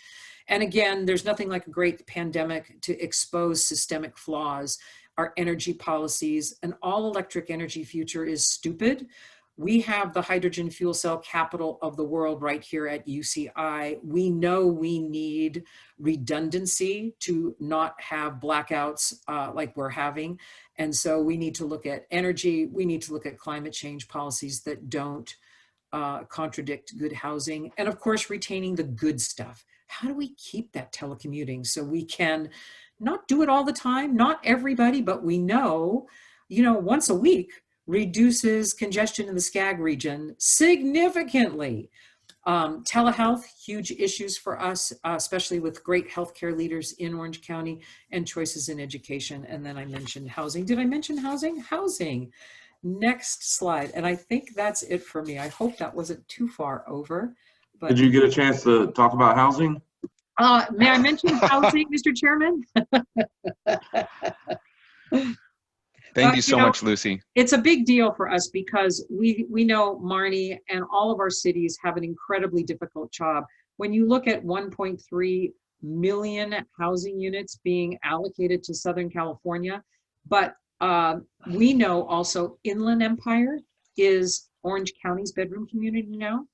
And again, there's nothing like a great pandemic to expose systemic flaws. Our energy policies, an all electric energy future is stupid. We have the hydrogen fuel cell capital of the world right here at UCI. We know we need redundancy to not have blackouts like we're having. And so we need to look at energy. We need to look at climate change policies that don't contradict good housing. And of course, retaining the good stuff. How do we keep that telecommuting so we can not do it all the time, not everybody, but we know, once a week, reduces congestion in the SCAG region significantly. Telehealth, huge issues for us, especially with great healthcare leaders in Orange County, and choices in education. And then I mentioned housing. Did I mention housing? Housing. Next slide. And I think that's it for me. I hope that wasn't too far over. But did you get a chance to talk about housing? May I mention housing, Mr. Chairman? Thank you so much, Lucy. It's a big deal for us because we know Marnie and all of our cities have an incredibly difficult job. When you look at 1.3 million housing units being allocated to Southern California, but we know also Inland Empire is Orange County's bedroom community now.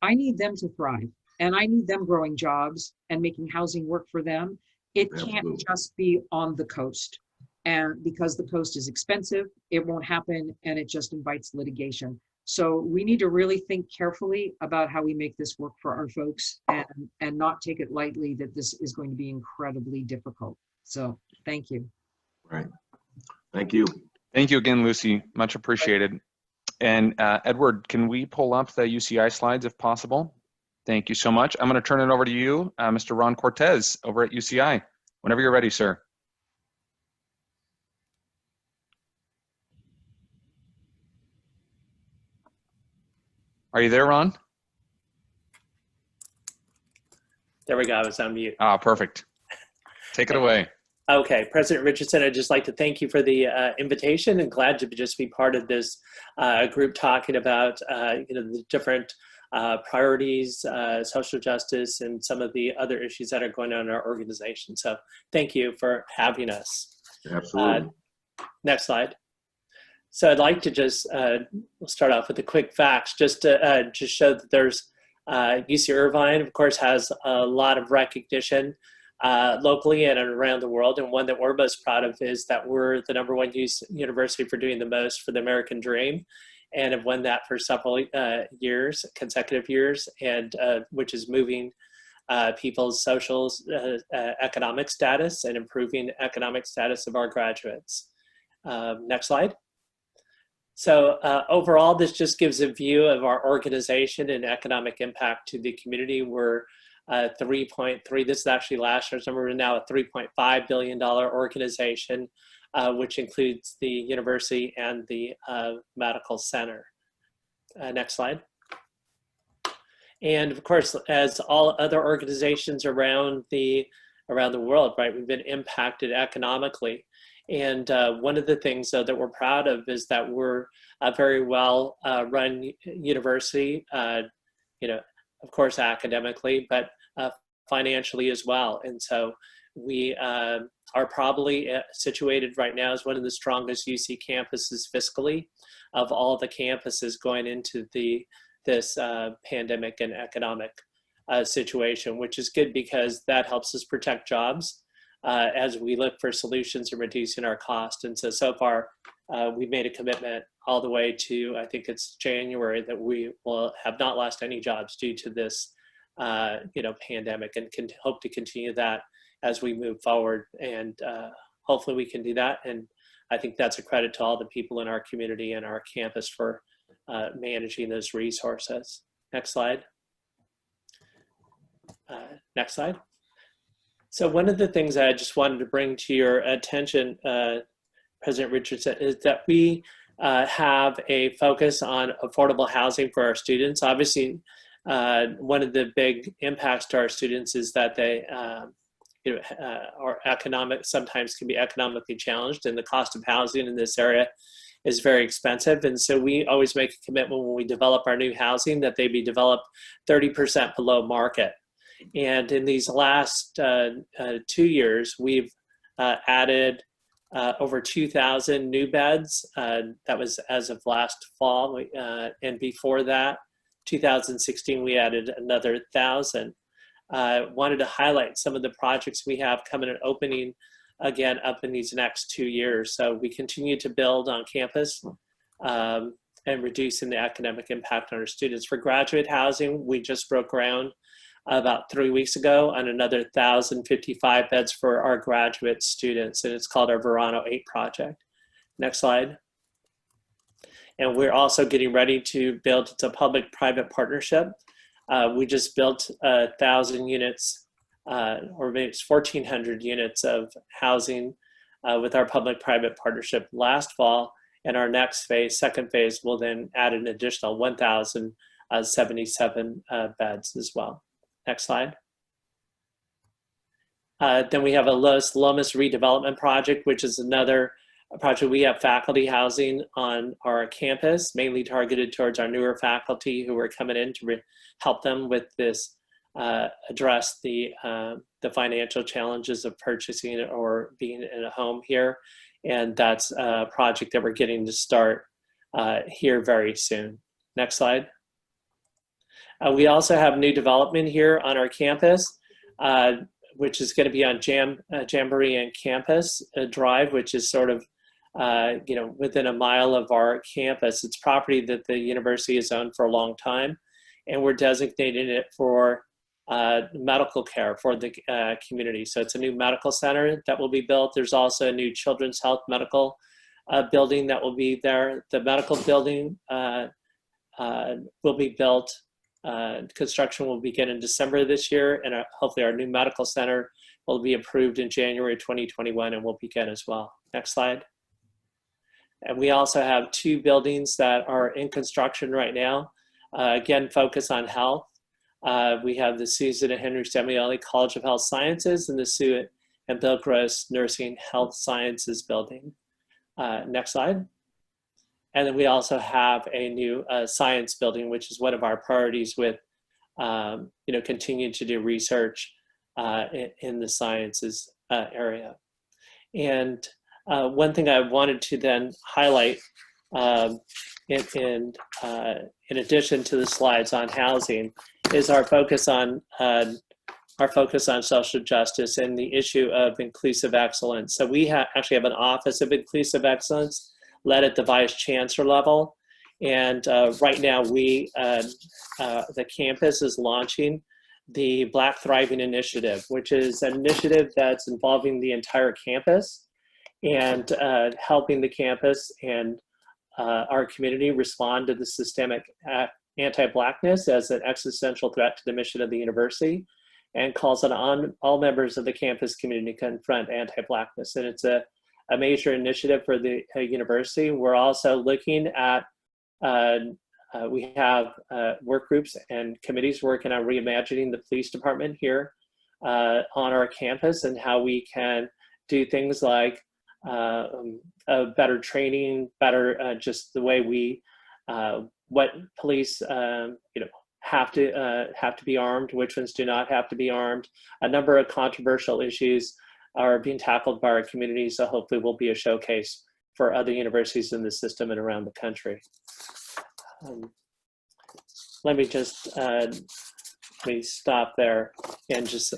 I need them to thrive, and I need them growing jobs and making housing work for them. It can't just be on the coast. And because the coast is expensive, it won't happen, and it just invites litigation. So we need to really think carefully about how we make this work for our folks and not take it lightly that this is going to be incredibly difficult. So thank you. Right. Thank you. Thank you again, Lucy. Much appreciated. And Edward, can we pull up the UCI slides if possible? Thank you so much. I'm going to turn it over to you, Mr. Ron Cortez over at UCI. Whenever you're ready, sir. Are you there, Ron? There we go. I was on mute. Ah, perfect. Take it away. Okay, President Richardson, I'd just like to thank you for the invitation, and glad to just be part of this group talking about the different priorities, social justice, and some of the other issues that are going on in our organization. So thank you for having us. Absolutely. Next slide. So I'd like to just start off with the quick facts, just to show that there's UC Irvine, of course, has a lot of recognition locally and around the world. And one that we're most proud of is that we're the #1 university for doing the most for the American dream, and have won that for several years, consecutive years, and which is moving people's social economic status and improving economic status of our graduates. Next slide. So overall, this just gives a view of our organization and economic impact to the community. We're 3.3, this is actually last year's number, we're now a $3.5 billion organization, which includes the university and the medical center. Next slide. And of course, as all other organizations around the world, right, we've been impacted economically. And one of the things that we're proud of is that we're a very well run university, of course, academically, but financially as well. And so we are probably situated right now as one of the strongest UC campuses fiscally of all the campuses going into this pandemic and economic situation, which is good because that helps us protect jobs as we look for solutions in reducing our cost. And so far, we've made a commitment all the way to, I think it's January, that we will have not lost any jobs due to this, pandemic, and can hope to continue that as we move forward. And hopefully we can do that. And I think that's a credit to all the people in our community and our campus for managing those resources. Next slide. Next slide. So one of the things I just wanted to bring to your attention, President Richardson, is that we have a focus on affordable housing for our students. Obviously, one of the big impacts to our students is that they are sometimes can be economically challenged, and the cost of housing in this area is very expensive. And so we always make a commitment when we develop our new housing that they be developed 30% below market. And in these last 2 years, we've added over 2,000 new beds. That was as of last fall. And before that, 2016, we added another 1,000. Wanted to highlight some of the projects we have coming and opening again up in these next 2 years. So we continue to build on campus and reducing the academic impact on our students. For graduate housing, we just broke ground about 3 weeks ago on another 1,055 beds for our graduate students, and it's called our Verano 8 project. Next slide. And we're also getting ready to build, it's a public-private partnership. We just built 1,000 units, or maybe it's 1,400 units of housing with our public-private partnership last fall. And our next phase, second phase, will then add an additional 1,077 beds as well. Next slide. Then we have a Los Lomas redevelopment project, which is another project. We have faculty housing on our campus, mainly targeted towards our newer faculty who are coming in to help them with this, address the financial challenges of purchasing or being in a home here. And that's a project that we're getting to start here very soon. Next slide. We also have new development here on our campus, which is going to be on Jamboree and Campus Drive, which is sort of within a mile of our campus. It's property that the university has owned for a long time, and we're designating it for medical care for the community. So it's a new medical center that will be built. There's also a new children's health medical building that will be there. The medical building will be built. Construction will begin in December of this year, and hopefully our new medical center will be approved in January 2021 and will begin as well. Next slide. And we also have 2 buildings that are in construction right now. Again, focus on health. We have the Susan and Henry Samueli College of Health Sciences and the Sue and Bill Gross Nursing Health Sciences building. Next slide. And then we also have a new science building, which is one of our priorities with, continuing to do research in the sciences area. And one thing I wanted to then highlight in addition to the slides on housing is our focus on social justice and the issue of inclusive excellence. So we actually have an Office of Inclusive Excellence led at the Vice Chancellor level. And right now the campus is launching the Black Thriving Initiative, which is an initiative that's involving the entire campus and helping the campus and our community respond to the systemic anti-Blackness as an existential threat to the mission of the university, and calls on all members of the campus community to confront anti-Blackness. And it's a major initiative for the university. We're also looking at, we have work groups and committees working on reimagining the police department here on our campus, and how we can do things like better training, better just the way we, what police, have to be armed, which ones do not have to be armed. A number of controversial issues are being tackled by our community, so hopefully we'll be a showcase for other universities in the system and around the country. Let me just stop there and just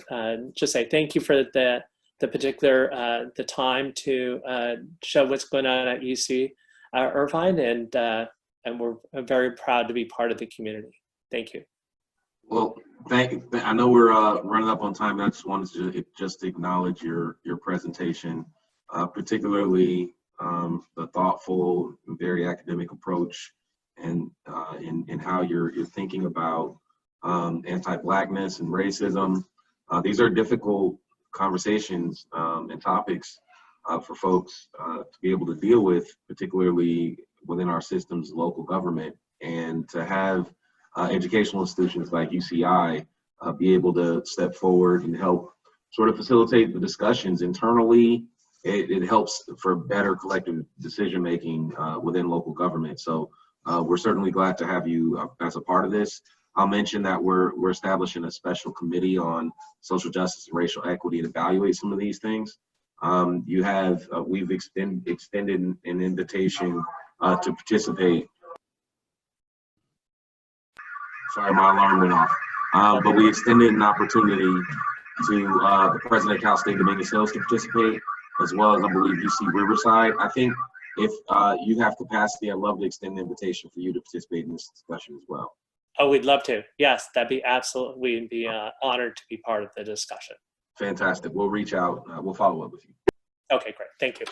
say thank you for the particular the time to show what's going on at UC Irvine, and we're very proud to be part of the community. Thank you. Well, I know we're running up on time. I just wanted to just acknowledge your presentation, particularly the thoughtful, very academic approach, and in how you're thinking about anti-Blackness and racism. These are difficult conversations and topics for folks to be able to deal with, particularly within our systems, local government, and to have educational institutions like UCI be able to step forward and help sort of facilitate the discussions internally. It helps for better collective decision-making within local government. So we're certainly glad to have you as a part of this. I'll mention that we're establishing a special committee on social justice and racial equity to evaluate some of these things. We've extended an invitation to participate. Sorry, my alarm went off. But we extended an opportunity to the president of Cal State Dominguez Hills to participate, as well as I believe UC Riverside. I think if you have capacity, I'd love to extend an invitation for you to participate in this discussion as well. Oh, we'd love to. Yes, that'd be absolutely, we'd be honored to be part of the discussion. Fantastic. We'll reach out. We'll follow up with you. Okay, great. Thank you.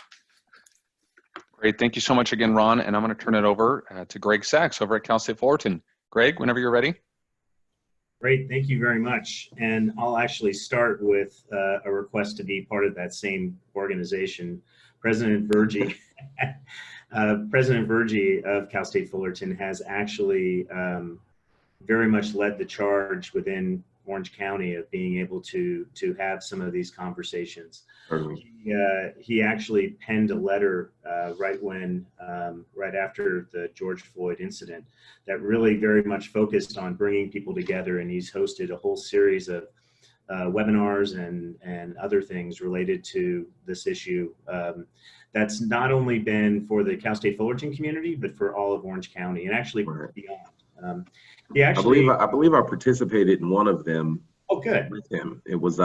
Great. Thank you so much again, Ron. And I'm going to turn it over to Greg Sachs over at Cal State Fullerton. Greg, whenever you're ready. Great, thank you very much. And I'll actually start with a request to be part of that same organization. President Vergy, President Vergy of Cal State Fullerton has actually very much led the charge within Orange County of being able to have some of these conversations. He actually penned a letter right after the George Floyd incident that really very much focused on bringing people together, and he's hosted a whole series of webinars and other things related to this issue. That's not only been for the Cal State Fullerton community, but for all of Orange County and actually beyond. I believe I participated in one of them. Oh, good. With him. It was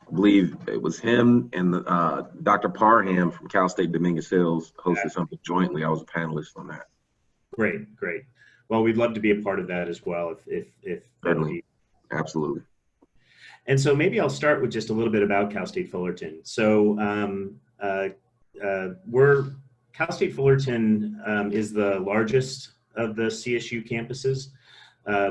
I believe it was him and Dr. Parham from Cal State Dominguez Hills hosted something jointly. I was a panelist on that. Great, great. Well, we'd love to be a part of that as well, if that would be. Absolutely. And so maybe I'll start with just a little bit about Cal State Fullerton. So Cal State Fullerton is the largest of the CSU campuses.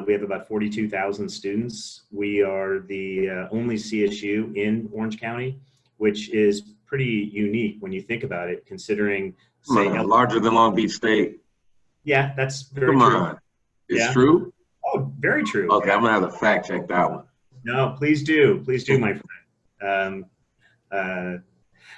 We have about 42,000 students. We are the only CSU in Orange County, which is pretty unique when you think about it, considering, say, larger than Long Beach State. Yeah, that's very true. Come on. It's true? Oh, very true. Okay, I'm gonna have to fact check that one. No, please do, my friend.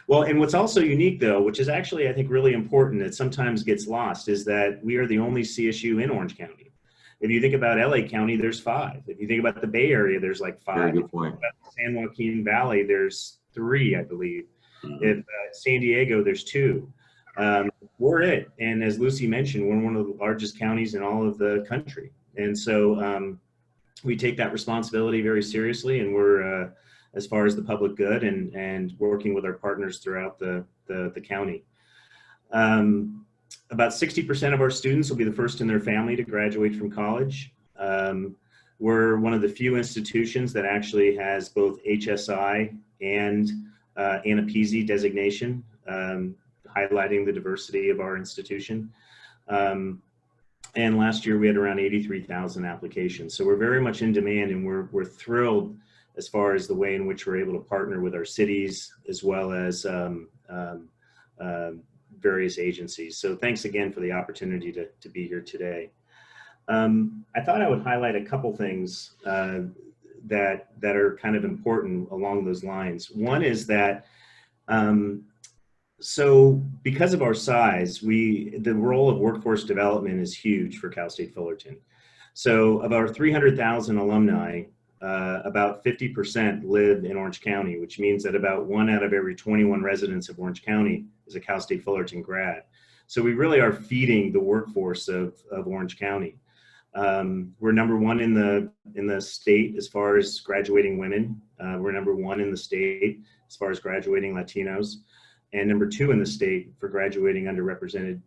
Well, and what's also unique, though, which is actually, I think, really important, that sometimes gets lost, is that we are the only CSU in Orange County. If you think about LA County, there's 5. If you think about the Bay Area, there's like 5. Very good If point. you think about San Joaquin Valley, there's 3, I believe. Mm-hmm. If San Diego, there's 2. We're it. And as Lucy mentioned, we're one of the largest counties in all of the country. And so we take that responsibility very seriously, and we're, as far as the public good and working with our partners throughout the county. About 60% of our students will be the first in their family to graduate from college. We're one of the few institutions that actually has both HSI and ANAPESI designation, highlighting the diversity of our institution. And last year we had around 83,000 applications. So we're very much in demand, and we're thrilled as far as the way in which we're able to partner with our cities as well as various agencies. So thanks again for the opportunity to be here today. I thought I would highlight a couple things that are kind of important along those lines. One is that so because of our size, the role of workforce development is huge for Cal State Fullerton. So of our 300,000 alumni, about 50% live in Orange County, which means that about 1 out of every 21 residents of Orange County is a Cal State Fullerton grad. So we really are feeding the workforce of Orange County. We're number 1 in the state as far as graduating women. We're number 1 in the state as far as graduating Latinos, and number 2 in the state for graduating underrepresented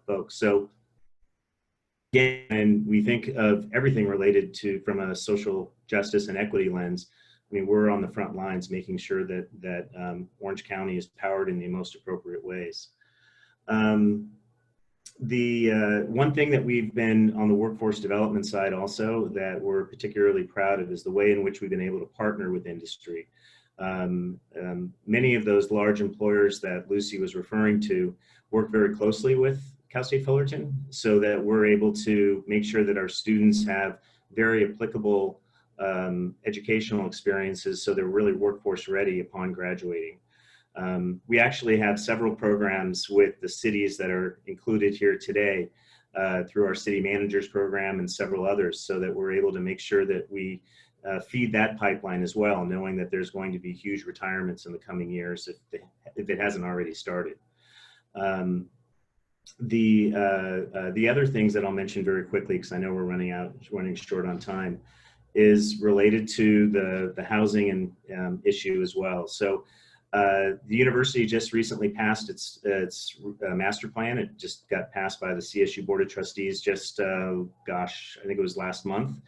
folks. So again, we think of everything related to from a social justice and equity lens. I mean, we're on the front lines making sure that Orange County is powered in the most appropriate ways. The one thing that we've been on the workforce development side also that we're particularly proud of is the way in which we've been able to partner with industry. Many of those large employers that Lucy was referring to work very closely with Cal State Fullerton, so that we're able to make sure that our students have very applicable educational experiences, so they're really workforce ready upon graduating. We actually have several programs with the cities that are included here today through our city managers program and several others, so that we're able to make sure that we feed that pipeline as well, knowing that there's going to be huge retirements in the coming years if it hasn't already started. The other things that I'll mention very quickly, because I know we're running short on time, is related to the housing and issue as well. So the university just recently passed its master plan. It just got passed by the CSU Board of Trustees just, gosh, I think it was last month.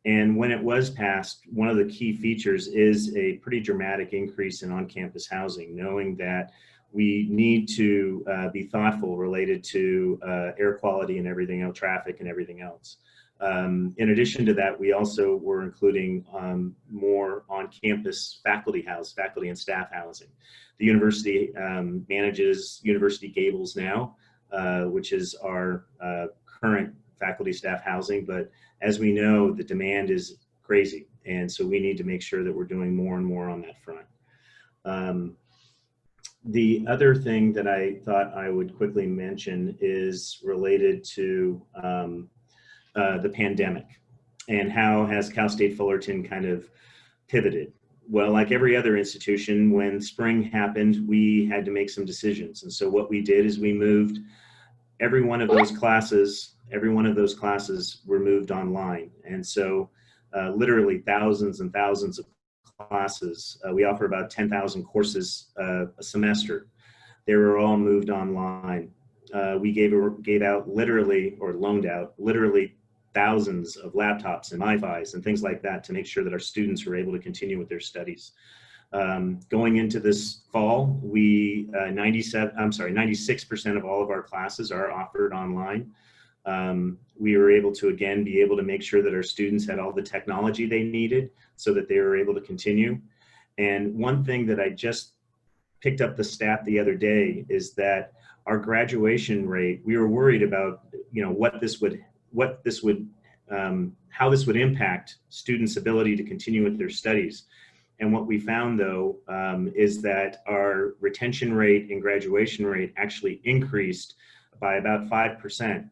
And when it was passed, one of the key features is a pretty dramatic increase in on-campus housing, knowing that we need to be thoughtful related to air quality and everything else, traffic and everything else. In addition to that, we also were including more on-campus faculty and staff housing. The university manages University Gables now, which is our current faculty staff housing, but as we know, the demand is crazy, and so we need to make sure that we're doing more and more on that front. The other thing that I thought I would quickly mention is related to the pandemic and how has Cal State Fullerton kind of pivoted. Well, like every other institution, when spring happened, we had to make some decisions. And so what we did is we moved every one of those classes were moved online. And so literally thousands and thousands of classes. We offer about 10,000 courses a semester. They were all moved online. We gave out literally, or loaned out literally, thousands of laptops and MiFis and things like that to make sure that our students were able to continue with their studies. Going into this fall, 96% of all of our classes are offered online. We were able to, again, be able to make sure that our students had all the technology they needed so that they were able to continue. And one thing that I just picked up the stat the other day is that our graduation rate, we were worried about, how this would impact students' ability to continue with their studies. And what we found, though, is that our retention rate and graduation rate actually increased by about 5%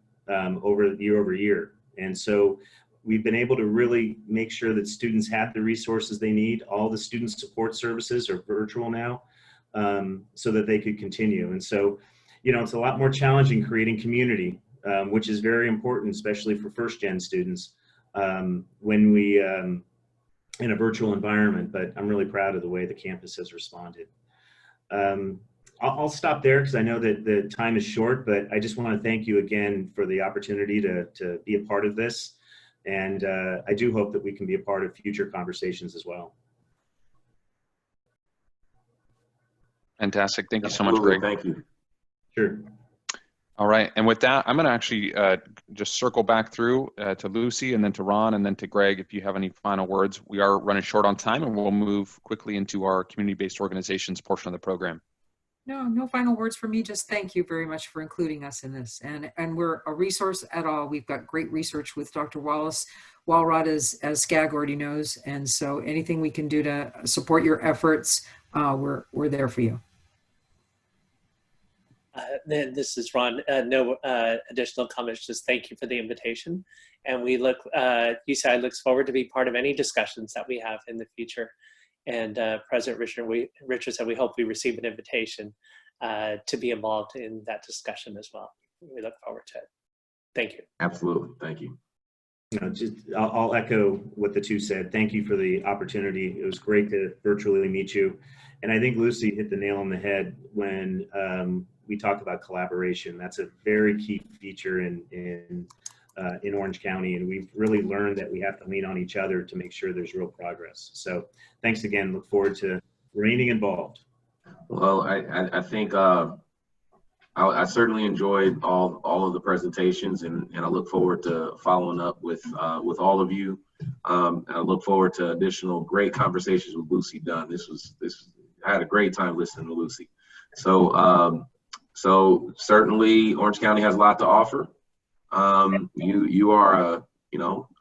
year over year. And so we've been able to really make sure that students have the resources they need. All the student support services are virtual now, so that they could continue. And so, it's a lot more challenging creating community, which is very important, especially for first-gen students, when we in a virtual environment. But I'm really proud of the way the campus has responded. I'll stop there because I know that the time is short, but I just want to thank you again for the opportunity to be a part of this. And I do hope that we can be a part of future conversations as well. Fantastic. Thank you so much, Greg. Thank you. Sure. All right. And with that, I'm going to actually just circle back through to Lucy and then to Ron and then to Greg if you have any final words. We are running short on time and we'll move quickly into our community-based organizations portion of the program. No final words for me. Just thank you very much for including us in this. And we're a resource at all. We've got great research with Dr. Walrod, as SCAG already knows. And so anything we can do to support your efforts, we're there for you. This is Ron. No additional comments. Just thank you for the invitation. And we look, UCI looks forward to be part of any discussions that we have in the future. And President Richardson, we hope we receive an invitation to be involved in that discussion as well. We look forward to it. Thank you. Absolutely. Thank you. I'll echo what the two said. Thank you for the opportunity. It was great to virtually meet you. And I think Lucy hit the nail on the head when we talk about collaboration. That's a very key feature in Orange County, and we've really learned that we have to lean on each other to make sure there's real progress. So thanks again. Look forward to remaining involved. Well, I think I certainly enjoyed all of the presentations, and I look forward to following up with all of you. And I look forward to additional great conversations with Lucy Dunn. I had a great time listening to Lucy. So certainly Orange County has a lot to offer. You are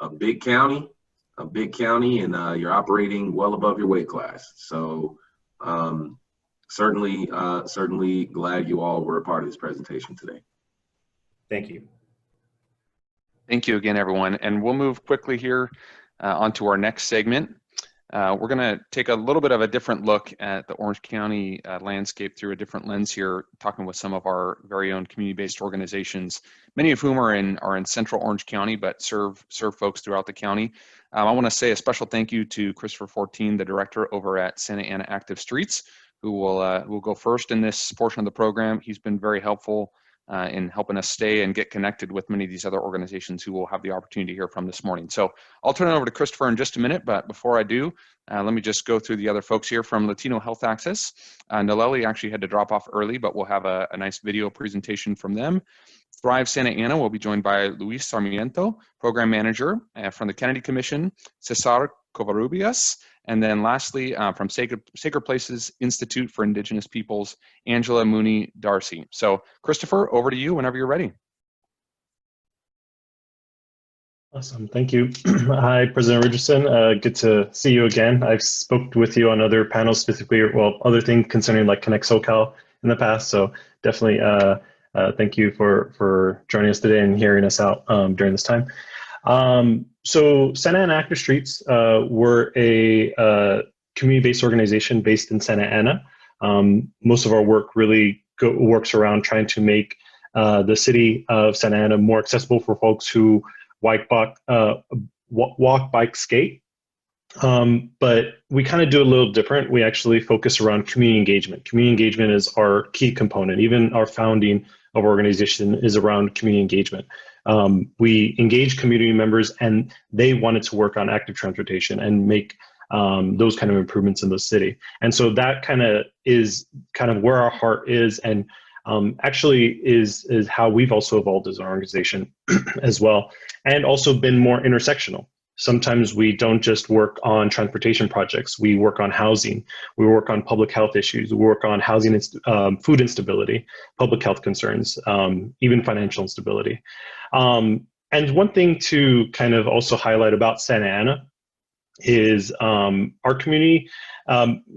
a big county, and you're operating well above your weight class. So certainly glad you all were a part of this presentation today. Thank you. Thank you again, everyone. And we'll move quickly here onto our next segment. We're going to take a little bit of a different look at the Orange County landscape through a different lens here, talking with some of our very own community-based organizations, many of whom are in central Orange County, but serve folks throughout the county. I want to say a special thank you to Christopher Fortin, the director over at Santa Ana Active Streets, who will go first in this portion of the program. He's been very helpful in helping us stay and get connected with many of these other organizations who we'll have the opportunity to hear from this morning. So I'll turn it over to Christopher in just a minute, but before I do, let me just go through the other folks here from Latino Health Access. Naleli actually had to drop off early, but we'll have a nice video presentation from them. Thrive Santa Ana will be joined by Luis Sarmiento, Program Manager from the Kennedy Commission, Cesar Covarrubias, and then lastly, from Sacred Places Institute for Indigenous Peoples, Angela Mooney Darcy. So Christopher, over to you whenever you're ready. Awesome, thank you. Hi, President Richardson. Good to see you again. I've spoke with you on other panels, specifically, well, other things concerning like Connect SoCal in the past. So definitely thank you for joining us today and hearing us out during this time. So Santa Ana Active Streets, we're a community-based organization based in Santa Ana. Most of our work really works around trying to make the city of Santa Ana more accessible for folks who walk, bike, skate. But we kind of do a little different. We actually focus around community engagement. Community engagement is our key component. Even our founding of organization is around community engagement. We engage community members, and they wanted to work on active transportation and make those kind of improvements in the city. And so that kind of is kind of where our heart is, and actually is how we've also evolved as an organization as well, and also been more intersectional. Sometimes we don't just work on transportation projects. We work on housing. We work on public health issues. We work on housing, food instability, public health concerns, even financial instability. And one thing to kind of also highlight about Santa Ana is our community.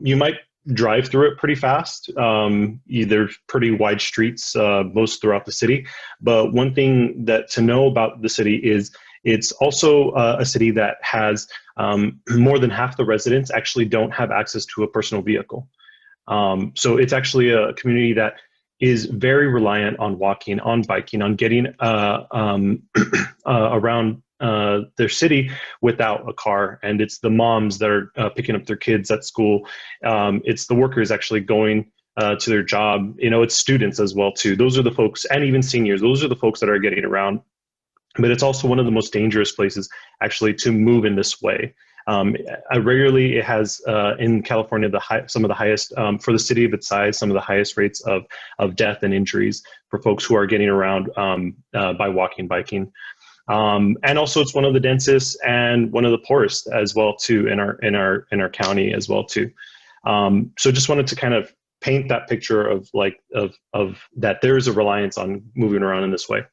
You might drive through it pretty fast. There's pretty wide streets most throughout the city. But one thing that to know about the city is it's also a city that has more than half the residents actually don't have access to a personal vehicle. So it's actually a community that is very reliant on walking, on biking, on getting around their city without a car. And it's the moms that are picking up their kids at school. It's the workers actually going to their job. You know, it's students as well too. Those are the folks, and even seniors, those are the folks that are getting around. But it's also one of the most dangerous places actually to move in this way. Rarely it has in California some of the highest for the city of its size, some of the highest rates of death and injuries for folks who are getting around by walking, biking. And also it's one of the densest and one of the poorest as well too in our county as well too. So just wanted to kind of paint that picture of that there is a reliance on moving around in this way.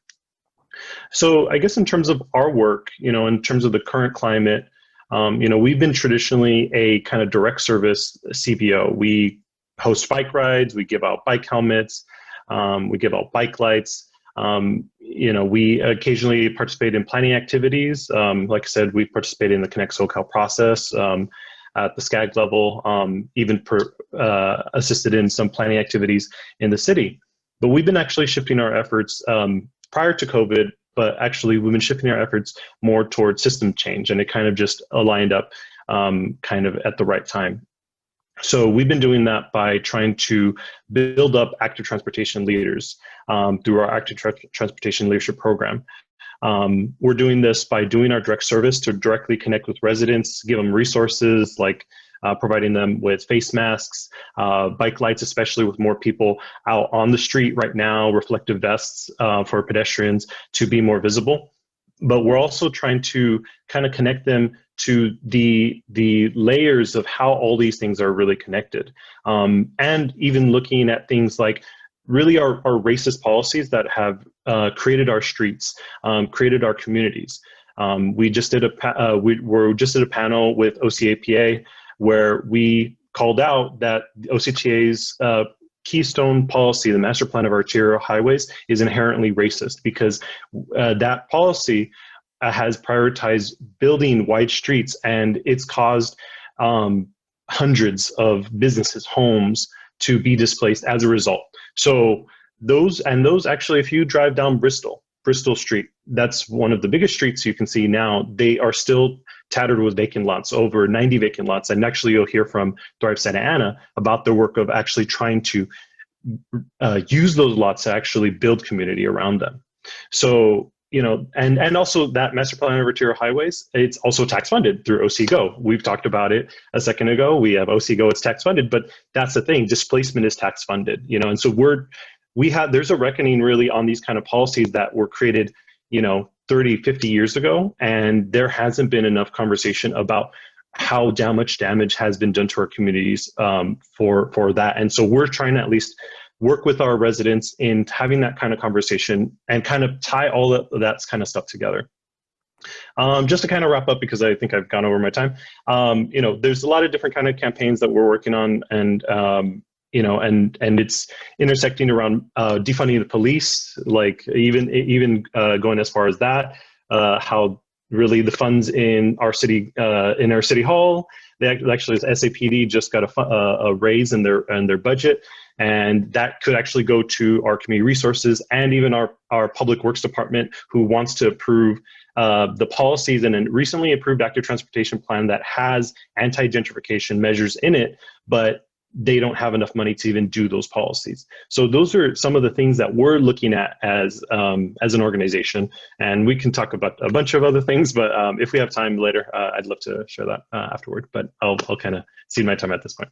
So I guess in terms of our work, in terms of the current climate, we've been traditionally a kind of direct service CVO. We host bike rides, we give out bike helmets, we give out bike lights. We occasionally participate in planning activities. Like I said, we participate in the Connect SoCal process at the SCAG level, even assisted in some planning activities in the city. But we've been actually shifting our efforts prior to COVID, but actually we've been shifting our efforts more towards system change, and it kind of just aligned up kind of at the right time. So we've been doing that by trying to build up active transportation leaders through our active transportation leadership program. We're doing this by doing our direct service to directly connect with residents, give them resources like providing them with face masks, bike lights, especially with more people out on the street right now, reflective vests for pedestrians to be more visible. But we're also trying to kind of connect them to the layers of how all these things are really connected. And even looking at things like really our racist policies that have created our streets, created our communities. We just did a panel with OCAPA where we called out that OCTA's keystone policy, the master plan of arterial highways, is inherently racist because that policy has prioritized building wide streets, and it's caused hundreds of businesses, homes to be displaced as a result. So those actually, if you drive down Bristol Street, that's one of the biggest streets you can see now, they are still tattered with vacant lots, over 90 vacant lots. And actually you'll hear from Thrive Santa Ana about their work of actually trying to use those lots to actually build community around them. So, and also that master plan of arterial highways, it's also tax funded through OCGO. We've talked about it a second ago. We have OCGO, it's tax funded, but that's the thing, displacement is tax funded, and so there's a reckoning really on these kind of policies that were created, 30, 50 years ago, and there hasn't been enough conversation about how much damage has been done to our communities for that. And so we're trying to at least work with our residents in having that kind of conversation and kind of tie all of that kind of stuff together. Just to kind of wrap up, because I think I've gone over my time, there's a lot of different kind of campaigns that we're working on, and it's intersecting around defunding the police, like even going as far as that, how really the funds in our city hall, they actually, SAPD just got a raise in their budget. And that could actually go to our community resources and even our public works department, who wants to approve the policies in a recently approved active transportation plan that has anti-gentrification measures in it, but they don't have enough money to even do those policies. So those are some of the things that we're looking at as an organization, and we can talk about a bunch of other things, but if we have time later, I'd love to share that afterward, but I'll kind of cede my time at this point.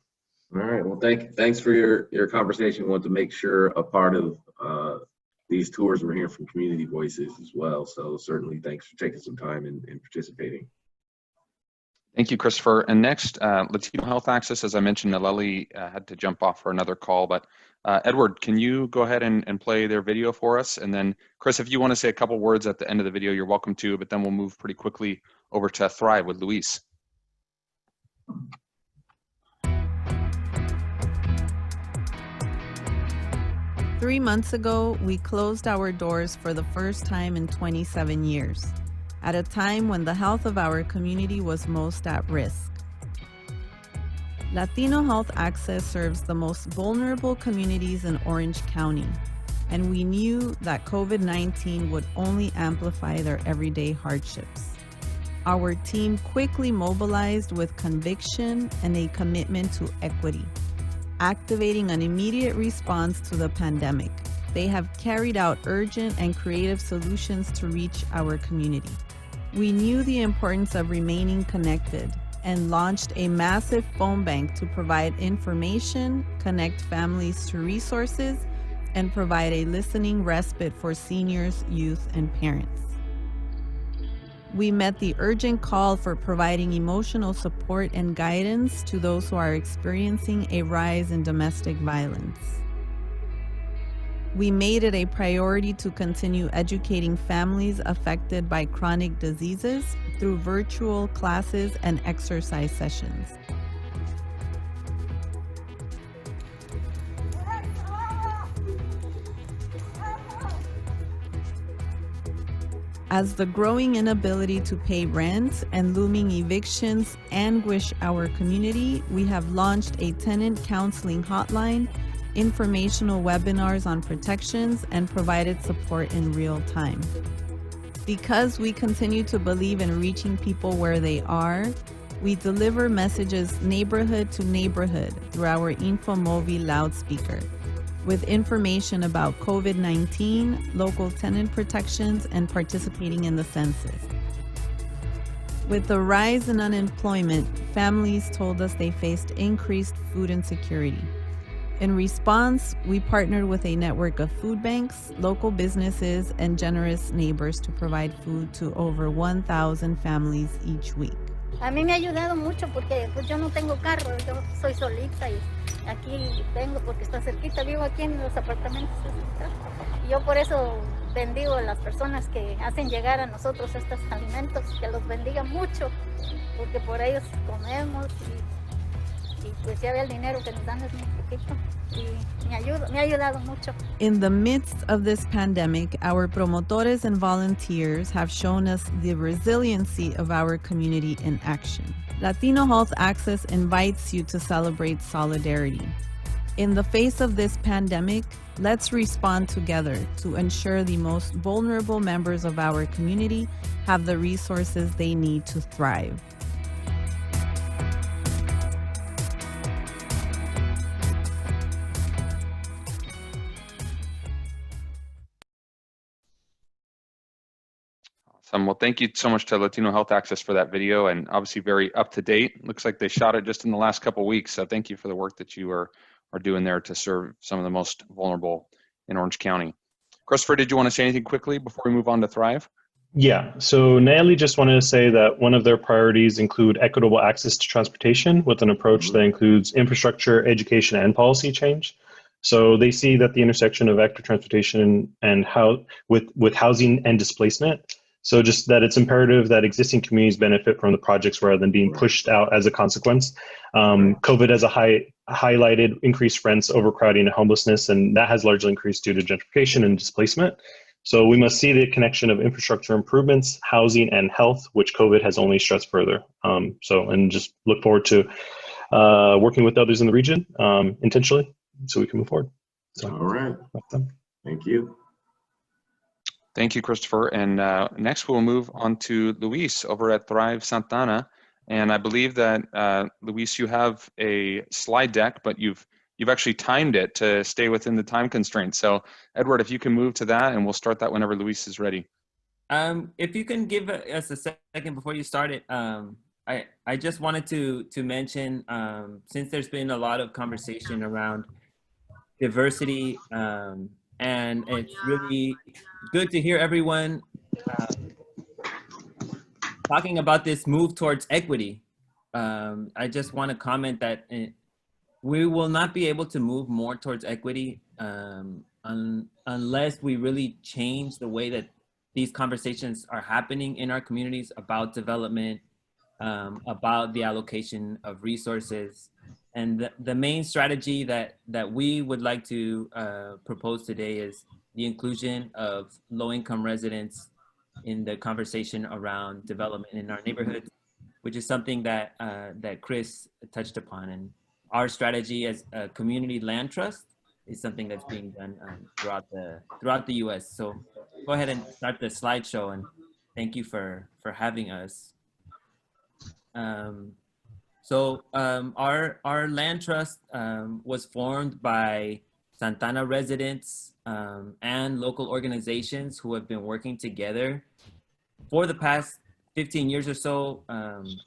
All right, well, thanks for your conversation. Want to make sure a part of these tours we're hearing from community voices as well, so certainly thanks for taking some time and participating. Thank you, Christopher. And next, Latino Health Access. As I mentioned, Naleli had to jump off for another call, but Edward, can you go ahead and play their video for us? And then Chris, if you want to say a couple words at the end of the video, you're welcome to, but then we'll move pretty quickly over to Thrive with Luis. Three months ago, we closed our doors for the first time in 27 years, at a time when the health of our community was most at risk. Latino Health Access serves the most vulnerable communities in Orange County, and we knew that COVID-19 would only amplify their everyday hardships. Our team quickly mobilized with conviction and a commitment to equity, activating an immediate response to the pandemic. They have carried out urgent and creative solutions to reach our community. We knew the importance of remaining connected and launched a massive phone bank to provide information, connect families to resources, and provide a listening respite for seniors, youth, and parents. We met the urgent call for providing emotional support and guidance to those who are experiencing a rise in domestic violence. We made it a priority to continue educating families affected by chronic diseases through virtual classes and exercise sessions. As the growing inability to pay rent and looming evictions anguish our community, we have launched a tenant counseling hotline, informational webinars on protections, and provided support in real time. Because we continue to believe in reaching people where they are, we deliver messages neighborhood to neighborhood through our InfoMovi loudspeaker, with information about COVID-19, local tenant protections, and participating in the census. With the rise in unemployment, families told us they faced increased food insecurity. In response, we partnered with a network of food banks, local businesses, and generous neighbors to provide food to over 1,000 families each week. A mí me ha ayudado mucho porque pues yo no tengo carro, yo soy solita y aquí vengo porque está cerquita, vivo aquí en los apartamentos. Y yo por eso bendigo a las personas que hacen llegar a nosotros estos alimentos, que los bendiga mucho, porque por ellos comemos y pues ya ve el dinero que nos dan es muy poquito y me ha ayudado mucho. In the midst of this pandemic, our promotores and volunteers have shown us the resiliency of our community in action. Latino Health Access invites you to celebrate solidarity. In the face of this pandemic, let's respond together to ensure the most vulnerable members of our community have the resources they need to thrive. Well, thank you so much to Latino Health Access for that video, and obviously very up to date. Looks like they shot it just in the last couple of weeks. So thank you for the work that you are doing there to serve some of the most vulnerable in Orange County. Christopher, did you want to say anything quickly before we move on to Thrive? Yeah, so Nayeli just wanted to say that one of their priorities include equitable access to transportation with an approach that includes infrastructure, education, and policy change. So they see that the intersection of active transportation and how with housing and displacement. So just that it's imperative that existing communities benefit from the projects rather than being pushed out as a consequence. COVID has highlighted increased rents, overcrowding, and homelessness, and that has largely increased due to gentrification and displacement. So we must see the connection of infrastructure improvements, housing, and health, which COVID has only stressed further. And just look forward to working with others in the region intentionally so we can move forward. So, all right. Thank you. Thank you, Christopher. And next we'll move on to Luis over at Thrive Santana. And I believe that, Luis, you have a slide deck, but you've actually timed it to stay within the time constraints. So Edward, if you can move to that, and we'll start that whenever Luis is ready. If you can give us a second before you start it, I just wanted to mention, since there's been a lot of conversation around diversity, and it's really good to hear everyone talking about this move towards equity. I just want to comment that we will not be able to move more towards equity unless we really change the way that these conversations are happening in our communities about development, about the allocation of resources. And the main strategy that we would like to propose today is the inclusion of low-income residents in the conversation around development in our neighborhoods, which is something that that Chris touched upon. And our strategy as a community land trust is something that's being done throughout the U.S. So go ahead and start the slideshow, and thank you for having us. Our land trust was formed by Santana residents and local organizations who have been working together for the past 15 years or so.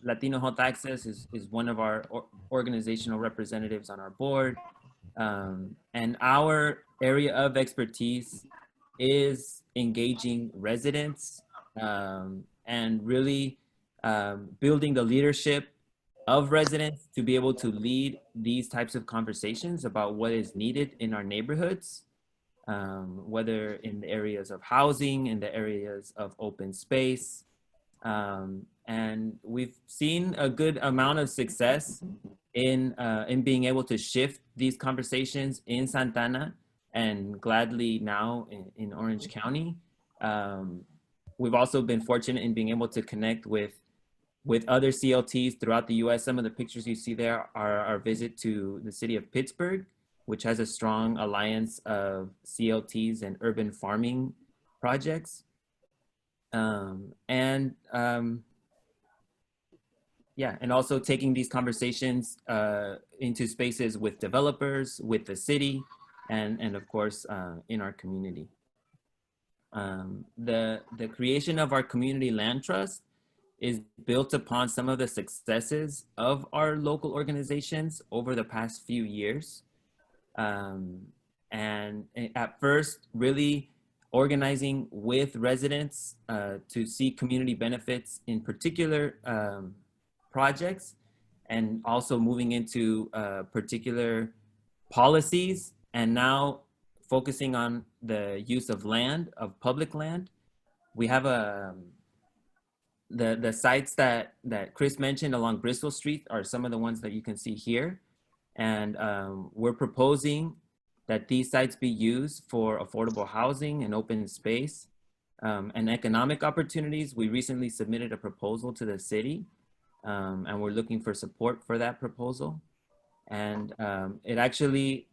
Latino Health Access is one of our organizational representatives on our board. And our area of expertise is engaging residents and really building the leadership of residents to be able to lead these types of conversations about what is needed in our neighborhoods, whether in the areas of housing, in the areas of open space. And we've seen a good amount of success in being able to shift these conversations in Santana, and gladly now in Orange County. We've also been fortunate in being able to connect with other CLTs throughout the US. Some of the pictures you see there are our visit to the city of Pittsburgh, which has a strong alliance of CLTs and urban farming projects. And also taking these conversations into spaces with developers, with the city, and of course, in our community. The creation of our community land trust is built upon some of the successes of our local organizations over the past few years. And at first, really organizing with residents to see community benefits in particular projects, and also moving into particular policies, and now focusing on the use of land, of public land. We have the sites that Chris mentioned along Bristol Street are some of the ones that you can see here. And we're proposing that these sites be used for affordable housing and open space and economic opportunities. We recently submitted a proposal to the city, and we're looking for support for that proposal. And it actually,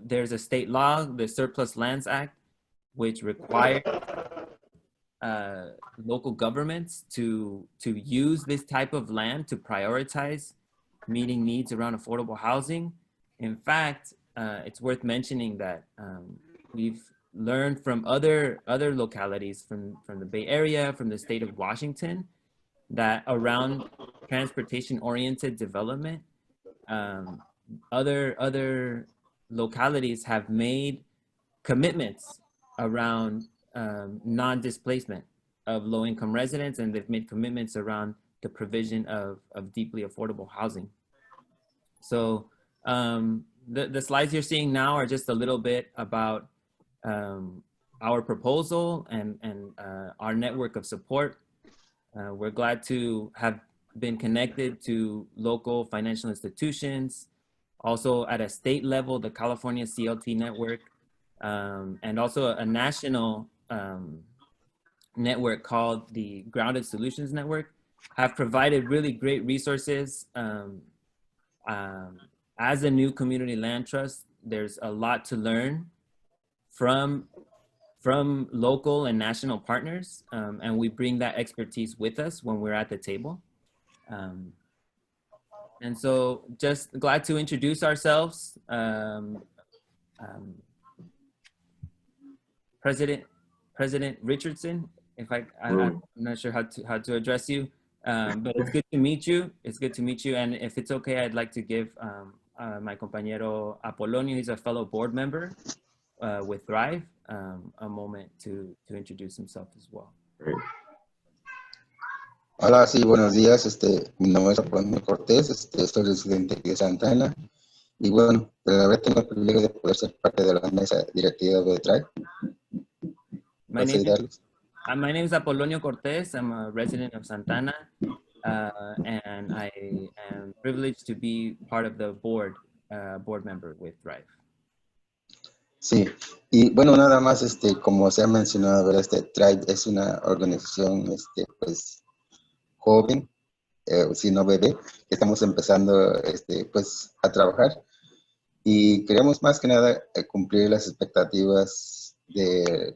there's a state law, the Surplus Lands Act, which requires local governments to use this type of land to prioritize meeting needs around affordable housing. In fact, it's worth mentioning that we've learned from other localities from the Bay Area, from the state of Washington, that around transportation-oriented development, other localities have made commitments around non-displacement of low-income residents, and they've made commitments around the provision of deeply affordable housing. So the slides you're seeing now are just a little bit about our proposal and our network of support. We're glad to have been connected to local financial institutions, also at a state level, the California CLT network, and also a national network called the Grounded Solutions Network, have provided really great resources. As a new community land trust, there's a lot to learn from local and national partners, and we bring that expertise with us when we're at the table. And so just glad to introduce ourselves. President Richardson, I'm not sure how to address you, but it's good to meet you. It's good to meet you. And if it's okay, I'd like to give my compañero Apolonio, he's a fellow board member with Thrive, a moment to introduce himself as well. Great. Hola, sí, buenos días. Mi nombre es Apolonio Cortés, soy residente de Santana. Y bueno, la verdad tengo el privilegio de poder ser parte de la mesa directiva de Thrive. My name is Apolonio Cortés. I'm a resident of Santana, and I am privileged to be part of the board member with Thrive. Sí, y bueno, nada más, como se ha mencionado, ¿verdad? Thrive es una organización, pues, joven, si no bebé, que estamos empezando, pues, a trabajar, y queremos más que nada cumplir las expectativas de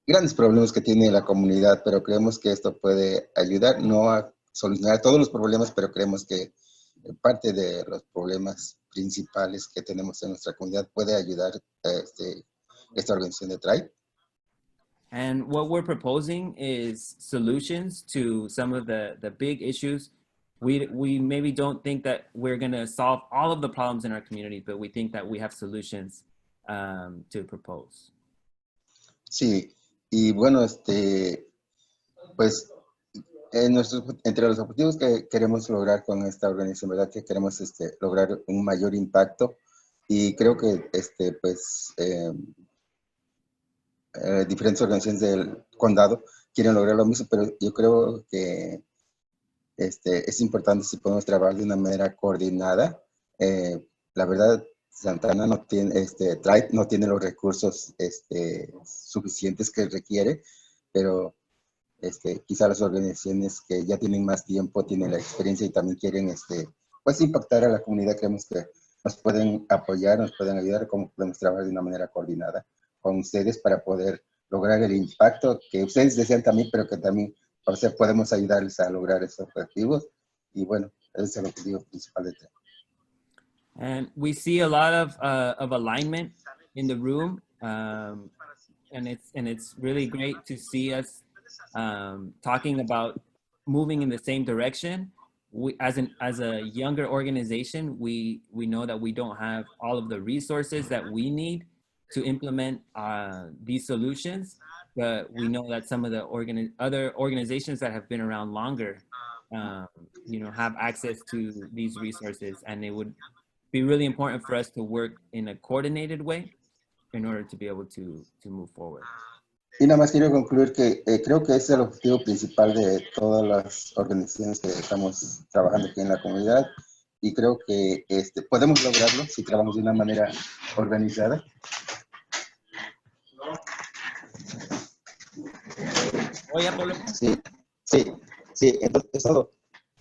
grandes problemas que tiene la comunidad, pero creemos que esto puede ayudar, no a solucionar todos los problemas, pero creemos que parte de los problemas principales que tenemos en nuestra comunidad puede ayudar a esta organización de Thrive. And what we're proposing is solutions to some of the big issues. We maybe don't think that we're going to solve all of the problems in our community, but we think that we have solutions to propose. Sí, y bueno, pues entre los objetivos que queremos lograr con esta organización, ¿verdad? Que queremos lograr un mayor impacto, y creo que pues diferentes organizaciones del condado quieren lograr lo mismo, pero yo creo que es importante si podemos trabajar de una manera coordinada. La verdad, Santana no tiene, Thrive no tiene los recursos suficientes que requiere, pero quizá las organizaciones que ya tienen más tiempo, tienen la experiencia y también quieren pues impactar a la comunidad, creemos que nos pueden apoyar, nos pueden ayudar, cómo podemos trabajar de una manera coordinada con ustedes para poder lograr el impacto que ustedes desean también, pero que también podemos ayudarles a lograr esos objetivos. Y bueno, ese es el objetivo principal de Thrive. And we see a lot of alignment in the room, and it's really great to see us talking about moving in the same direction. We, as a younger organization, we know that we don't have all of the resources that we need to implement these solutions, but we know that some of the other organizations that have been around longer, have access to these resources, and it would be really important for us to work in a coordinated way in order to be able to move forward. Y nada más quiero concluir que creo que es el objetivo principal de todas las organizaciones que estamos trabajando aquí en la comunidad, y creo que podemos lograrlo si trabajamos de una manera organizada. Oye, Pablo. Sí, entonces es todo.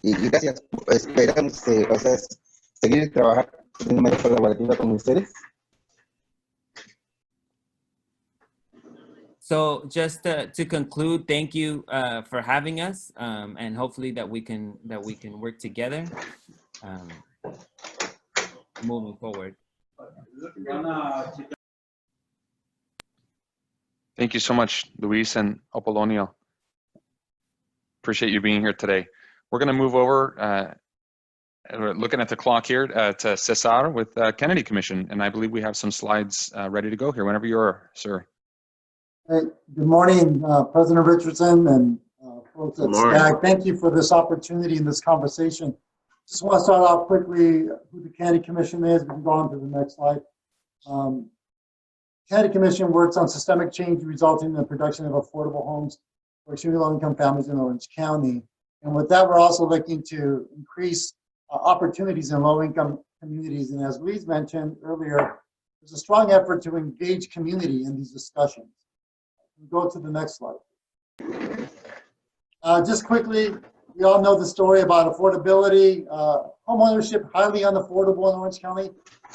Y gracias. Esperamos seguir trabajando de una manera colaborativa con ustedes. So just to conclude, thank you for having us, and hopefully that we can work together moving forward. Thank you so much, Luis and Apolonio. Appreciate you being here today. We're going to move over, looking at the clock here, to Cesar with Kennedy Commission, and I believe we have some slides ready to go here whenever you are, sir. Hey, good morning, President Richardson and folks at SCAG. Thank you for this opportunity and this conversation. Just want to start off quickly who the Kennedy Commission is. We can go on to the next slide. Kennedy Commission works on systemic change resulting in the production of affordable homes for extremely low-income families in Orange County. And with that, we're also looking to increase opportunities in low-income communities. And as Luis mentioned earlier, there's a strong effort to engage community in these discussions. Go to the next slide. Just quickly, We all know the story about affordability. Home ownership, highly unaffordable in Orange County.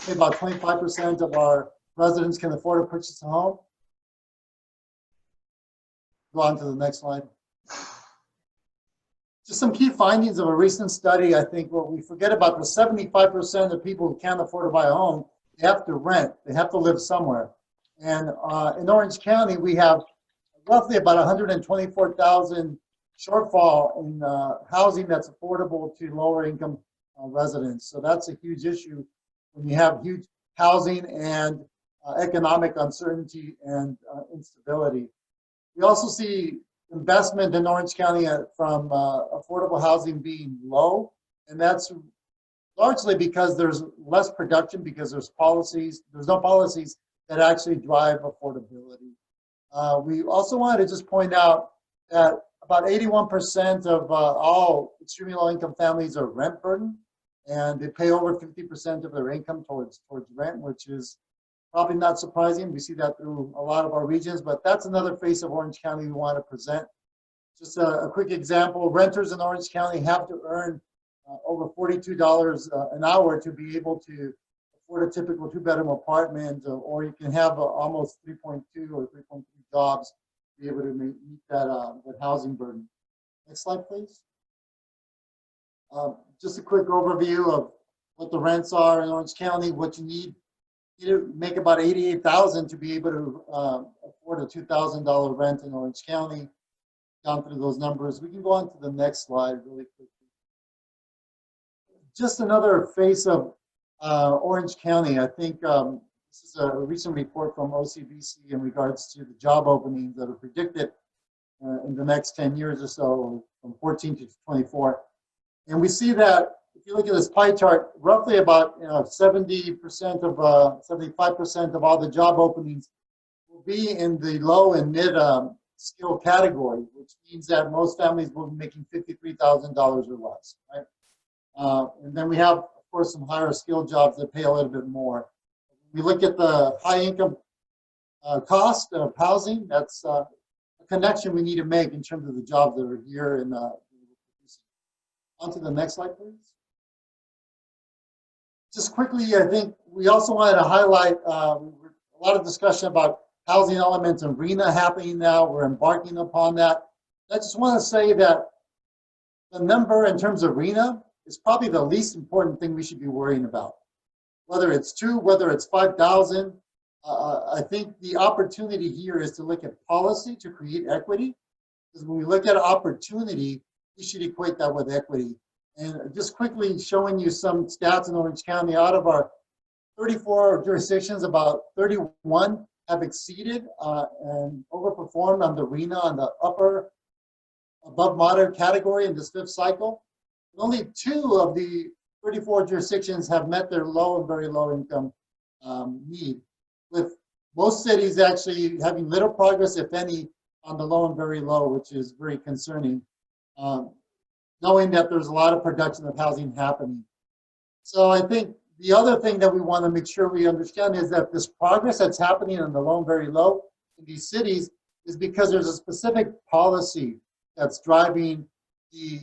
About 25% of our residents can afford to purchase a home. Go on to the next slide. Just some key findings of a recent study. I think what we forget about the 75% of people who can't afford to buy a home, they have to rent. They have to live somewhere. And in Orange County, we have roughly about 124,000 shortfall in housing that's affordable to lower income residents. So that's a huge issue when you have huge housing and economic uncertainty and instability. We also see investment in Orange County from affordable housing being low, and that's largely because there's less production, because there's no policies that actually drive affordability. We also wanted to just point out that about 81% of all extremely low-income families are rent burdened, and they pay over 50% of their income towards rent, which is probably not surprising. We see that through a lot of our regions, but that's another face of Orange County we want to present. Just a quick example, renters in Orange County have to earn over $42 an hour to be able to afford a typical two-bedroom apartment, or you can have almost 3.2 or 3.3 jobs to be able to meet that housing burden. Next slide, please. Just a quick overview of what the rents are in Orange County, what you need. You make about $88,000 to be able to afford a $2,000 rent in Orange County. Down through those numbers. We can go on to the next slide really quickly. Just another face of Orange County. I think this is a recent report from OCBC in regards to the job openings that are predicted in the next 10 years or so, from 14 to 24. And we see that if you look at this pie chart, roughly about 70% of 75% of all the job openings will be in the low and mid skill category, which means that most families will be making $53,000 or less, right? And then we have, of course, some higher skill jobs that pay a little bit more. We look at the high income cost of housing. That's a connection we need to make in terms of the jobs that are here. And on to the next slide, please. Just quickly, I think we also wanted to highlight a lot of discussion about housing elements in RENA happening now. We're embarking upon that. I just want to say that the number in terms of RENA is probably the least important thing we should be worrying about. Whether it's 2, whether it's 5,000, I think the opportunity here is to look at policy to create equity. Because when we look at opportunity, we should equate that with equity. And just quickly showing you some stats in Orange County, out of our 34 jurisdictions, about 31 have exceeded and overperformed on the RENA on the upper above moderate category in this 5th cycle. And only 2 of the 34 jurisdictions have met their low and very low income need, with most cities actually having little progress, if any, on the low and very low, which is very concerning, knowing that there's a lot of production of housing happening. So I think the other thing that we want to make sure we understand is that this progress that's happening in the low and very low in these cities is because there's a specific policy that's driving the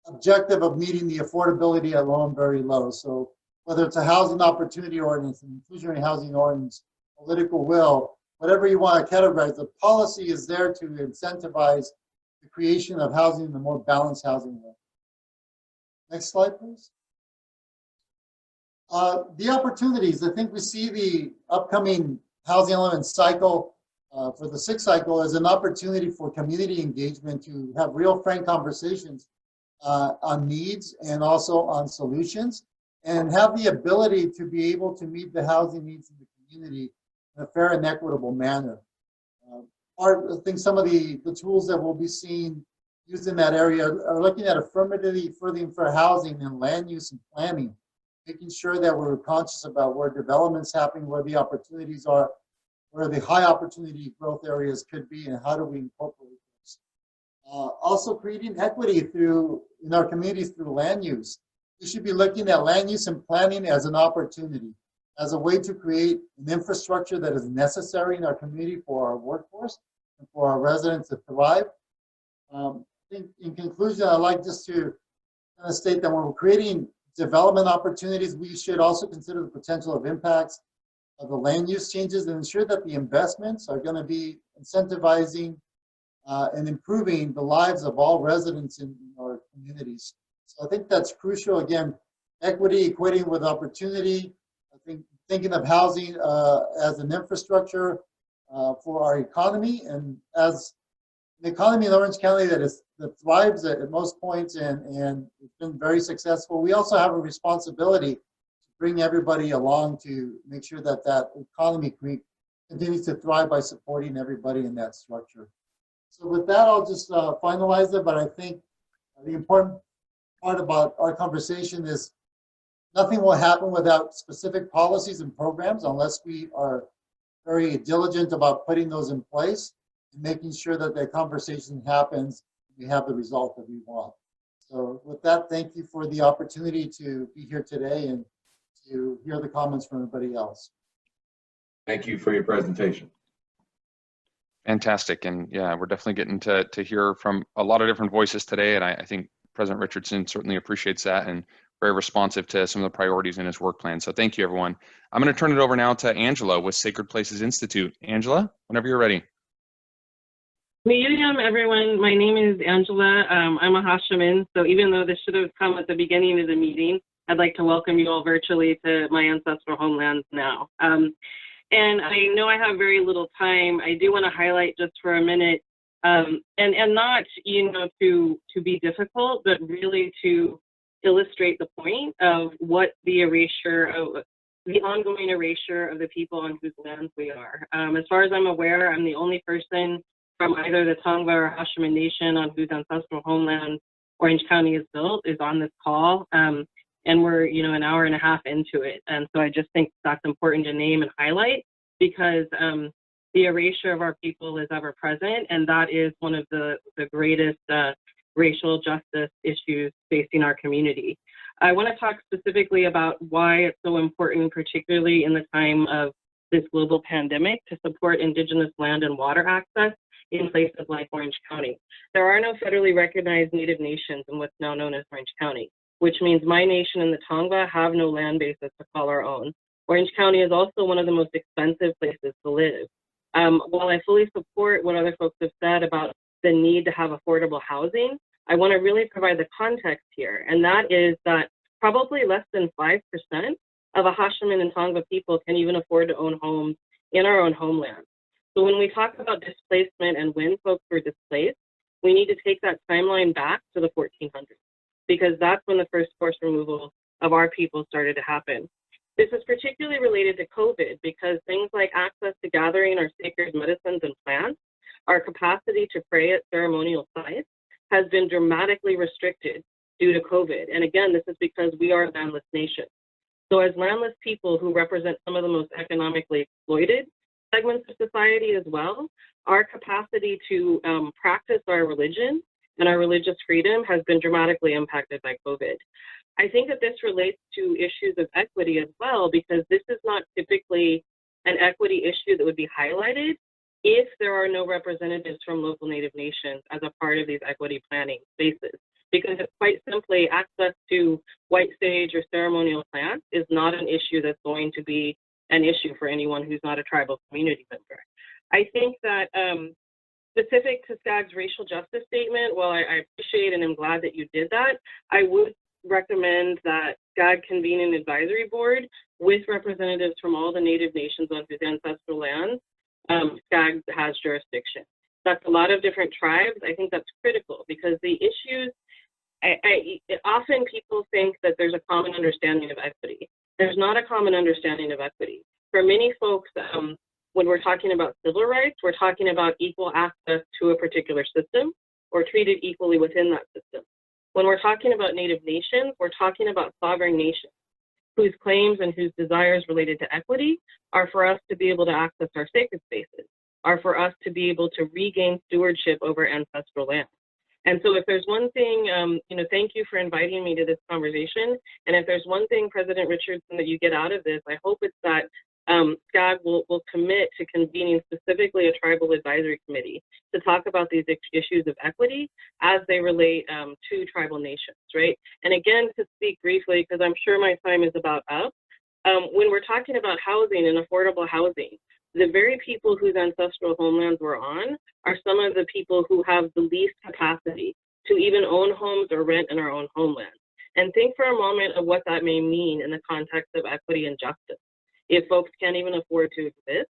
objective of meeting the affordability at low and very low. So whether it's a housing opportunity ordinance, an inclusionary housing ordinance, political will, whatever you want to categorize, the policy is there to incentivize the creation of housing in a more balanced housing way. Next slide, please. The opportunities, I think we see the upcoming housing element cycle for the 6th cycle as an opportunity for community engagement to have real frank conversations on needs and also on solutions, and have the ability to be able to meet the housing needs of the community in a fair and equitable manner. I think some of the tools that we'll be seeing used in that area are looking at affirmatively furthering fair housing and land use and planning, making sure that we're conscious about where development's happening, where the opportunities are, where the high opportunity growth areas could be, and how do we incorporate those. Also creating equity in our communities through land use. We should be looking at land use and planning as an opportunity, as a way to create an infrastructure that is necessary in our community for our workforce and for our residents to thrive. think in conclusion, I'd like just to state that when we're creating development opportunities, we should also consider the potential of impacts of the land use changes and ensure that the investments are going to be incentivizing and improving the lives of all residents in our communities. So I think that's crucial. Again, equity equating with opportunity. I think thinking of housing as an infrastructure for our economy, and as an economy in Orange County that thrives at most points and it's been very successful. We also have a responsibility to bring everybody along to make sure that that economy continues to thrive by supporting everybody in that structure. So with that, I'll just finalize it, but I think the important part about our conversation is nothing will happen without specific policies and programs unless we are very diligent about putting those in place and making sure that that conversation happens, we have the result that we want. So with that, thank you for the opportunity to be here today and to hear the comments from everybody else. Thank you for your presentation. Fantastic. And yeah, we're definitely getting to hear from a lot of different voices today. And I think President Richardson certainly appreciates that and very responsive to some of the priorities in his work plan. So thank you, everyone. I'm going to turn it over now to Angela with Sacred Places Institute. Angela, whenever you're ready. Miriam, everyone. My name is Angela. I'm a Hashimin. So even though this should have come at the beginning of the meeting, I'd like to welcome you all virtually to my ancestral homelands now. And I know I have very little time. I do want to highlight just for a minute, and not, you know, to be difficult, but really to illustrate the point of what the ongoing erasure of the people on whose lands we are. As far as I'm aware, I'm the only person from either the Tongva or Hashimin Nation on whose ancestral homeland Orange County is built is on this call. And we're, you know, an hour and a half into it. And so I just think that's important to name and highlight because the erasure of our people is ever present. And that is one of the greatest racial justice issues facing our community. I want to talk specifically about why it's so important, particularly in the time of this global pandemic, to support Indigenous land and water access in places like Orange County. There are no federally recognized Native nations in what's now known as Orange County, which means my nation and the Tongva have no land bases to call our own. Orange County is also one of the most expensive places to live. While I fully support what other folks have said about the need to have affordable housing, I want to really provide the context here, and that is that probably less than 5% of a Hashimin and Tongva people can even afford to own homes in our own homeland. So when we talk about displacement and when folks were displaced, we need to take that timeline back to the 1400s. Because that's when the first forced removal of our people started to happen. This is particularly related to COVID because things like access to gathering our sacred medicines and plants, our capacity to pray at ceremonial sites has been dramatically restricted due to COVID. And again, this is because we are a landless nation. So as landless people who represent some of the most economically exploited segments of society as well, our capacity to practice our religion and our religious freedom has been dramatically impacted by COVID. I think that this relates to issues of equity as well, because this is not typically an equity issue that would be highlighted if there are no representatives from local Native nations as a part of these equity planning spaces. Because it's quite simply access to white sage or ceremonial plants is not an issue that's going to be an issue for anyone who's not a tribal community member. I think that specific to SCAG's racial justice statement, while I appreciate and am glad that you did that, I would recommend that SCAG convene an advisory board with representatives from all the Native nations on whose ancestral lands SCAG has jurisdiction. That's a lot of different tribes. I think that's critical because the issues, often people think that there's a common understanding of equity. There's not a common understanding of equity. For many folks, when we're talking about civil rights, we're talking about equal access to a particular system or treated equally within that system. When we're talking about Native nations, we're talking about sovereign nations whose claims and whose desires related to equity are for us to be able to access our sacred spaces, are for us to be able to regain stewardship over ancestral land. And so if there's one thing, thank you for inviting me to this conversation. And if there's one thing, President Richardson, that you get out of this, I hope it's that SCAG will commit to convening specifically a tribal advisory committee to talk about these issues of equity as they relate to tribal nations, right? And again, to speak briefly, because I'm sure my time is about up, when we're talking about housing and affordable housing, the very people whose ancestral homelands we're on are some of the people who have the least capacity to even own homes or rent in our own homeland. And think for a moment of what that may mean in the context of equity and justice. If folks can't even afford to exist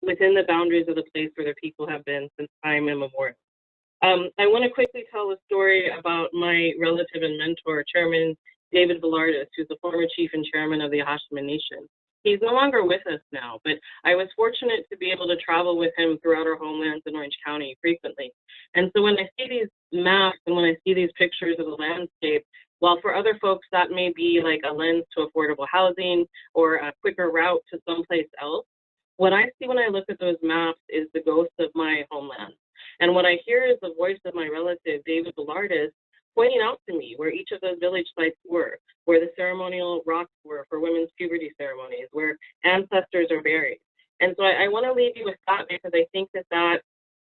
within the boundaries of the place where their people have been since time immemorial. I want to quickly tell a story about my relative and mentor, Chairman David Velardis, who's the former chief and chairman of the Hashima Nation. He's no longer with us now, but I was fortunate to be able to travel with him throughout our homelands in Orange County frequently. And so when I see these maps and when I see these pictures of the landscape, while for other folks that may be like a lens to affordable housing or a quicker route to someplace else, what I see when I look at those maps is the ghost of my homeland. And what I hear is the voice of my relative, David Velardis, pointing out to me where each of those village sites were, where the ceremonial rocks were for women's puberty ceremonies, where ancestors are buried. And so I want to leave you with that because I think that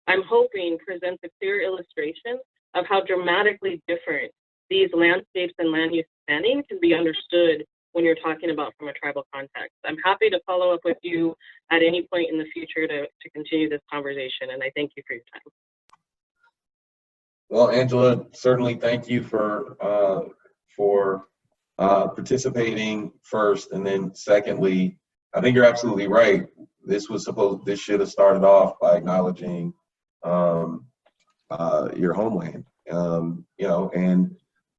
I'm hoping presents a clear illustration of how dramatically different these landscapes and land use planning can be understood when you're talking about from a tribal context. I'm happy to follow up with you at any point in the future to continue this conversation, and I thank you for your time. Well, Angela, certainly thank you for participating first, and then secondly, I think you're absolutely right. This should have started off by acknowledging your homeland, you know,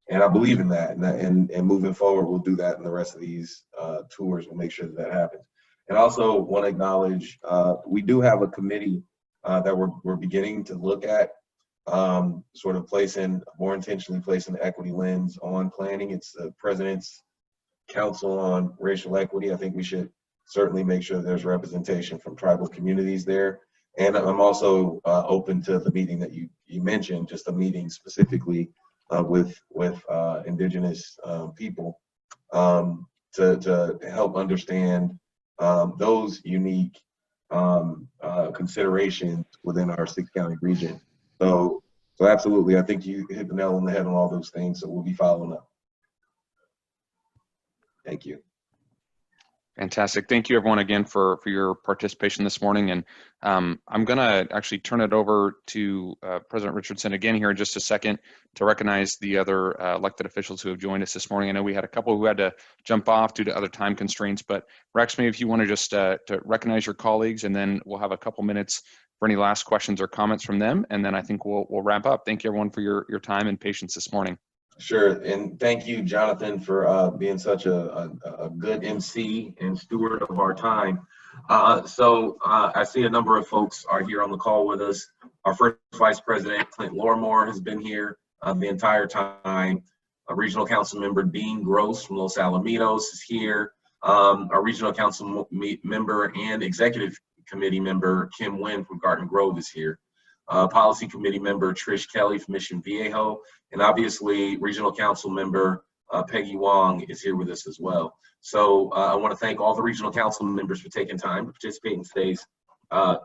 and I believe in that, and moving forward, we'll do that in the rest of these tours. We'll make sure that happens. And also want to acknowledge we do have a committee that we're beginning to look at. Sort of more intentionally placing the equity lens on planning. It's the President's Council on Racial Equity. I think we should certainly make sure there's representation from tribal communities there. And I'm also open to the meeting that you mentioned, just a meeting specifically with indigenous people to help understand those unique considerations within our 6-county region. So absolutely, I think you hit the nail on the head on all those things. So we'll be following up. Thank you. Fantastic. Thank you, everyone, again for your participation this morning. And I'm going to actually turn it over to President Richardson again here in just a second to recognize the other elected officials who have joined us this morning. I know we had a couple who had to jump off due to other time constraints, but Rex, maybe if you want to just to recognize your colleagues, and then we'll have a couple minutes for any last questions or comments from them, and then I think we'll wrap up. Thank you, everyone, for your time and patience this morning. Sure, and thank you, Jonathan, for being such a good MC and steward of our time. So I see a number of folks are here on the call with us. Our first Vice President, Clint Lorimore, has been here the entire time. Regional Council Member Dean Gross from Los Alamitos is here. Our Regional Council member and Executive Committee member Kim Nguyen from Garden Grove is here. Policy Committee member Trish Kelly from Mission Viejo, and obviously Regional Council member Peggy Wong is here with us as well. So I want to thank all the Regional Council members for taking time to participate in today's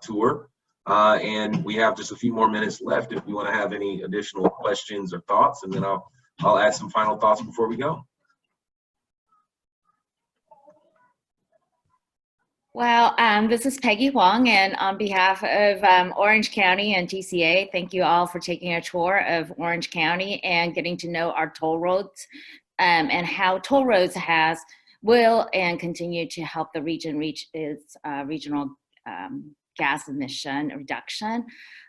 tour. And we have just a few more minutes left if we want to have any additional questions or thoughts, and then I'll add some final thoughts before we go. Well, this is Peggy Wong, and on behalf of Orange County and TCA, thank you all for taking a tour of Orange County and getting to know our toll roads and how toll roads will and continue to help the region reach its regional gas emission reduction.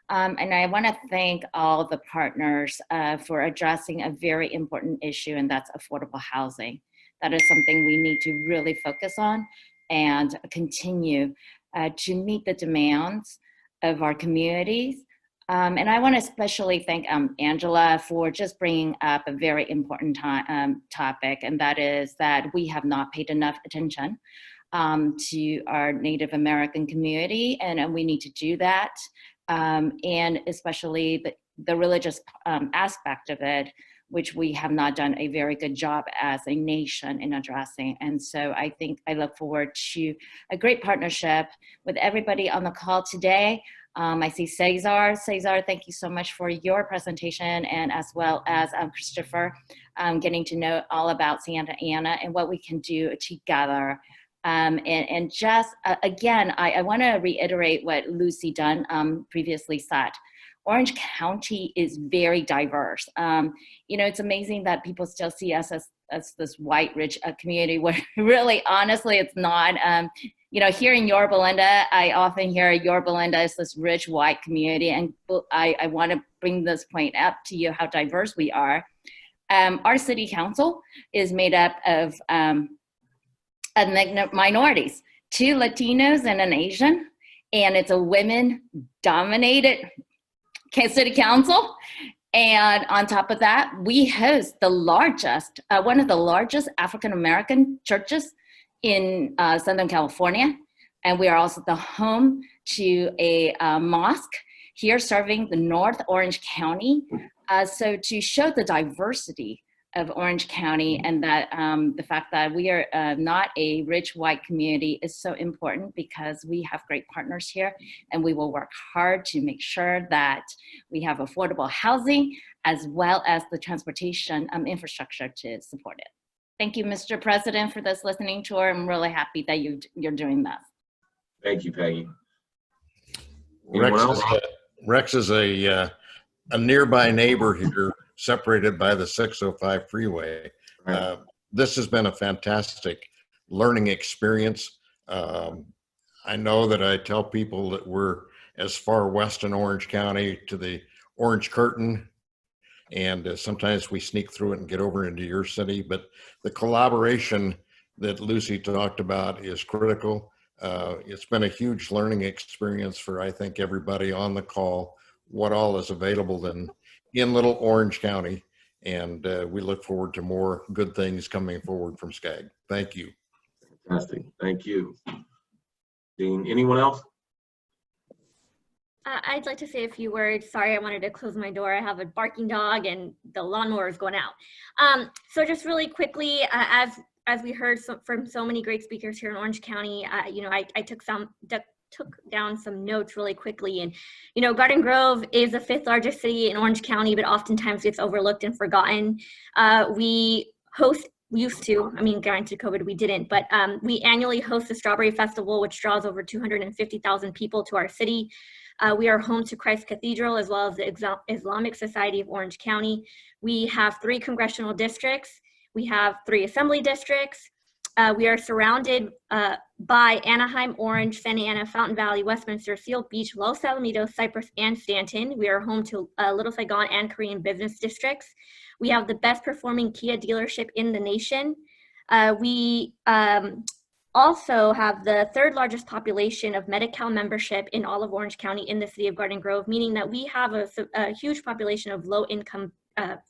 And I want to thank all the partners for addressing a very important issue, and that's affordable housing. That is something we need to really focus on and continue to meet the demands of our communities. And I want to especially thank Angela for just bringing up a very important topic, and that is that we have not paid enough attention to our Native American community, and we need to do that. And especially the religious aspect of it, which we have not done a very good job as a nation in addressing. And so I think I look forward to a great partnership with everybody on the call today. I see Cesar. Cesar, thank you so much for your presentation, and as well as Christopher, getting to know all about Santa Ana and what we can do together. And just, again, I want to reiterate what Lucy Dunn previously said. Orange County is very diverse. You know, it's amazing that people still see us as this white, rich community, where really, honestly, it's not. You know, here in Yorba Linda, I often hear Yorba Linda is this rich white community, and I want to bring this point up to you, how diverse we are. Our city council is made up of ethnic minorities, 2 Latinos and an Asian, and it's a women-dominated city council. And on top of that, we host the largest, one of the largest African-American churches in Southern California. And we are also the home to a mosque here serving the North Orange County. So to show the diversity of Orange County, and that the fact that we are not a rich white community is so important, because we have great partners here, and we will work hard to make sure that we have affordable housing as well as the transportation infrastructure to support it. Thank you, Mr. President, for this listening tour. I'm really happy that you're doing this. Thank you, Peggy. Rex is a nearby neighbor here, separated by the 605 freeway. Right. This has been a fantastic learning experience. I know that I tell people that we're as far west in Orange County to the Orange Curtain, and sometimes we sneak through it and get over into your city, but the collaboration that Lucy talked about is critical. It's been a huge learning experience for, I think, everybody on the call, what all is available in Little Orange County, and we look forward to more good things coming forward from SCAG. Thank you. Fantastic. Thank you. Dean, anyone else? I'd like to say a few words. Sorry, I wanted to close my door. I have a barking dog and the lawnmower is going out. So just really quickly, as we heard from so many great speakers here in Orange County, you know, I took down some notes really quickly. And, you know, Garden Grove is the 5th largest city in Orange County, but oftentimes gets overlooked and forgotten. We used to, I mean, granted COVID, we didn't, but we annually host the Strawberry Festival, which draws over 250,000 people to our city. We are home to Christ Cathedral, as well as the Islamic Society of Orange County. We have 3 congressional districts. We have 3 assembly districts. We are surrounded by Anaheim, Orange, Santa Ana, Fountain Valley, Westminster, Seal Beach, Los Alamitos, Cypress, and Stanton. We are home to Little Saigon and Korean business districts. We have the best performing Kia dealership in the nation. We also have the 3rd largest population of Medi-Cal membership in all of Orange County in the city of Garden Grove, meaning that we have a huge population of low-income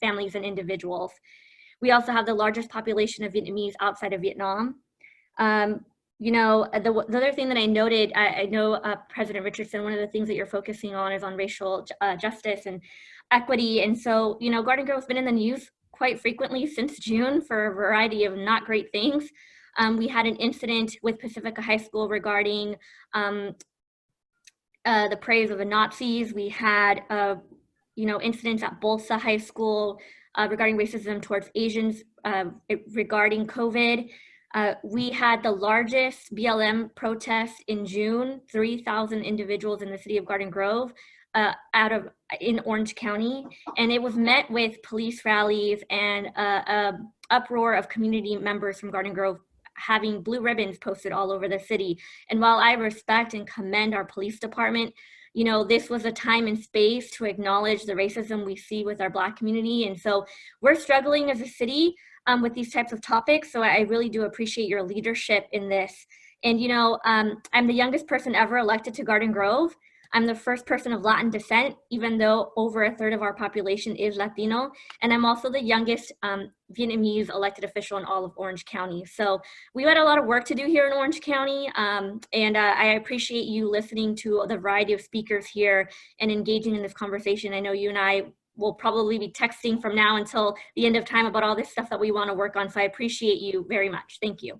families and individuals. We also have the largest population of Vietnamese outside of Vietnam. You know, the other thing that I noted, I know President Richardson, one of the things that you're focusing on is on racial justice and equity. And so, you know, Garden Grove has been in the news quite frequently since June for a variety of not great things. We had an incident with Pacifica High School regarding the praise of the Nazis. We had, you know, incidents at Bolsa High School regarding racism towards Asians, regarding COVID. We had the largest BLM protest in June, 3,000 individuals in the city of Garden Grove in Orange County. And it was met with police rallies and an uproar of community members from Garden Grove having blue ribbons posted all over the city. And while I respect and commend our police department, you know, this was a time and space to acknowledge the racism we see with our Black community. And so we're struggling as a city with these types of topics. So I really do appreciate your leadership in this. And, you know, I'm the youngest person ever elected to Garden Grove. I'm the first person of Latin descent, even though over 1/3 of our population is Latino. And I'm also the youngest Vietnamese elected official in all of Orange County. So we had a lot of work to do here in Orange County. And I appreciate you listening to the variety of speakers here and engaging in this conversation. I know you and I we'll probably be texting from now until the end of time about all this stuff that we want to work on. So I appreciate you very much. Thank you.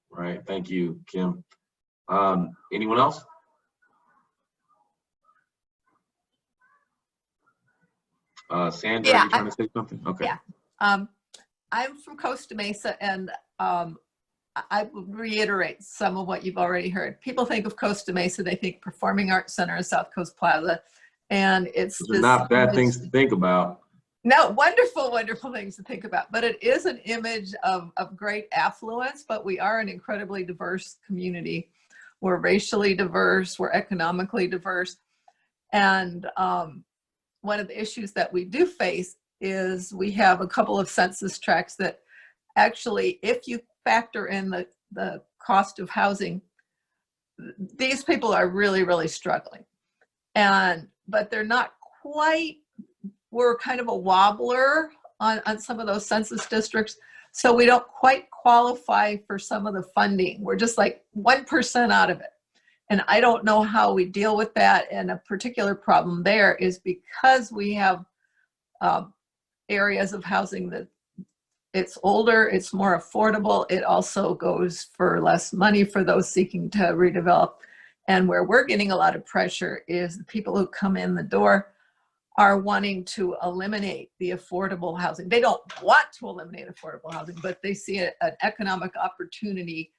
Right. Thank you, Kim. Anyone else? Sandra, Yeah, you trying to say something? Okay. Yeah. I'm from Costa Mesa, and I would reiterate some of what you've already heard. People think of Costa Mesa, they think Performing Arts Center and South Coast Plaza, and it's Those are not bad things to think about. No, wonderful, wonderful things to think about. But it is an image of great affluence, but we are an incredibly diverse community. We're racially diverse, we're economically diverse. And one of the issues that we do face is we have a couple of census tracts that actually, if you factor in the cost of housing, these people are really, really struggling. But they're not quite, we're kind of a wobbler on some of those census districts. So we don't quite qualify for some of the funding. We're just like 1% out of it. And I don't know how we deal with that. And a particular problem there is because we have areas of housing that it's older, it's more affordable. It also goes for less money for those seeking to redevelop. And where we're getting a lot of pressure is the people who come in the door are wanting to eliminate the affordable housing. They don't want to eliminate affordable housing, but they see an economic opportunity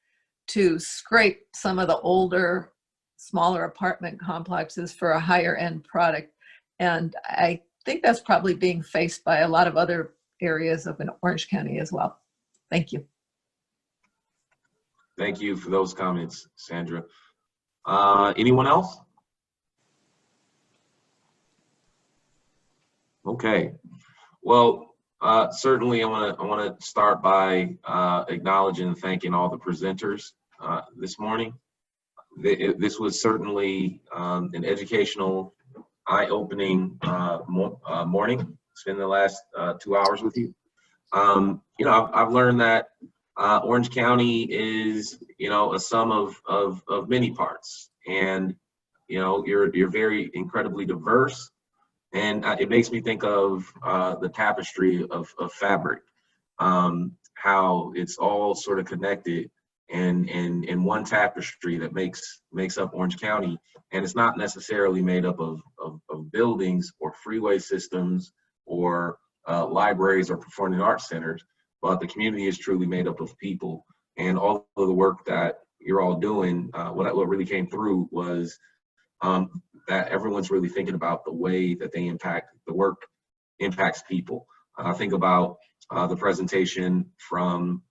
to scrape some of the older, smaller apartment complexes for a higher end product. And I think that's probably being faced by a lot of other areas of Orange County as well. Thank you. Thank you for those comments, Sandra. Anyone else? Okay. Well, certainly I want to start by acknowledging and thanking all the presenters this morning. This was certainly an educational, eye-opening morning. Spend the last 2 hours with you. I've learned that Orange County is, a sum of many parts, and you're very incredibly diverse, and it makes me think of the tapestry of fabric, how it's all sort of connected in one tapestry that makes up Orange County, and it's not necessarily made up of buildings or freeway systems or libraries or performing arts centers, but the community is truly made up of people. And all of the work that you're all doing, what really came through was that everyone's really thinking about the way that they impact, the work impacts people. Think about the presentation from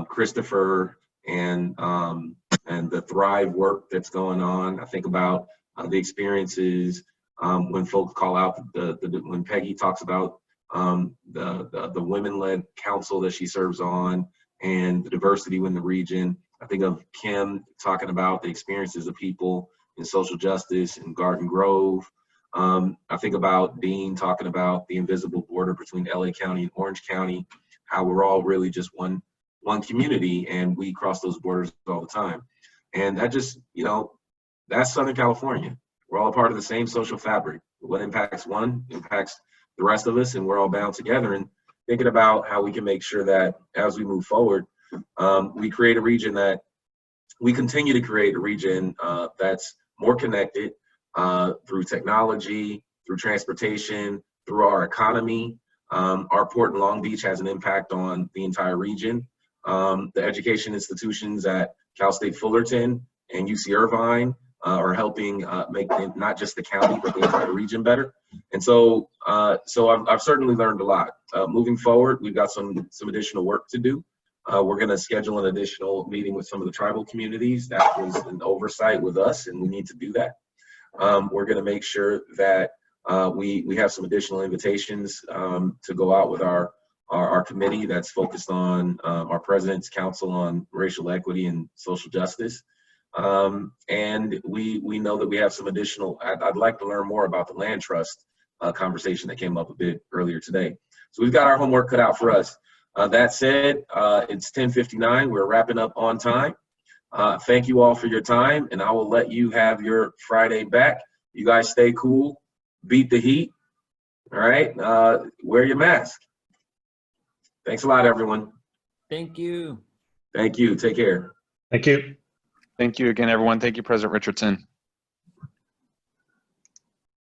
Christopher and the Thrive work that's going on. I think about the experiences when folks call out when Peggy talks about the women-led council that she serves on and the diversity within the region. I think of Kim talking about the experiences of people in social justice in Garden Grove. I think about Dean talking about the invisible border between LA County and Orange County, how we're all really just one community and we cross those borders all the time. And that just, that's Southern California. We're all a part of the same social fabric. What impacts one impacts the rest of us, and we're all bound together. And thinking about how we can make sure that as we move forward, we create a region that we continue to create a region that's more connected through technology, through transportation, through our economy. Our port in Long Beach has an impact on the entire region. The education institutions at Cal State Fullerton and UC Irvine are helping make not just the county, but the entire region better. And so I've certainly learned a lot. Moving forward, we've got some additional work to do. We're going to schedule an additional meeting with some of the tribal communities. That was an oversight with us, and we need to do that. We're going to make sure that we have some additional invitations to go out with our committee that's focused on our President's Council on Racial Equity and Social Justice. And we know that we have some additional, I'd like to learn more about the land trust conversation that came up a bit earlier today. So we've got our homework cut out for us. That said, it's 10:59, we're wrapping up on time. Thank you all for your time, and I will let you have your Friday back. You guys stay cool, beat the heat, All right, wear your mask. Thanks a lot, everyone. Thank you. Thank you. Take care. Thank you. Thank you again, everyone. Thank you, President Richardson.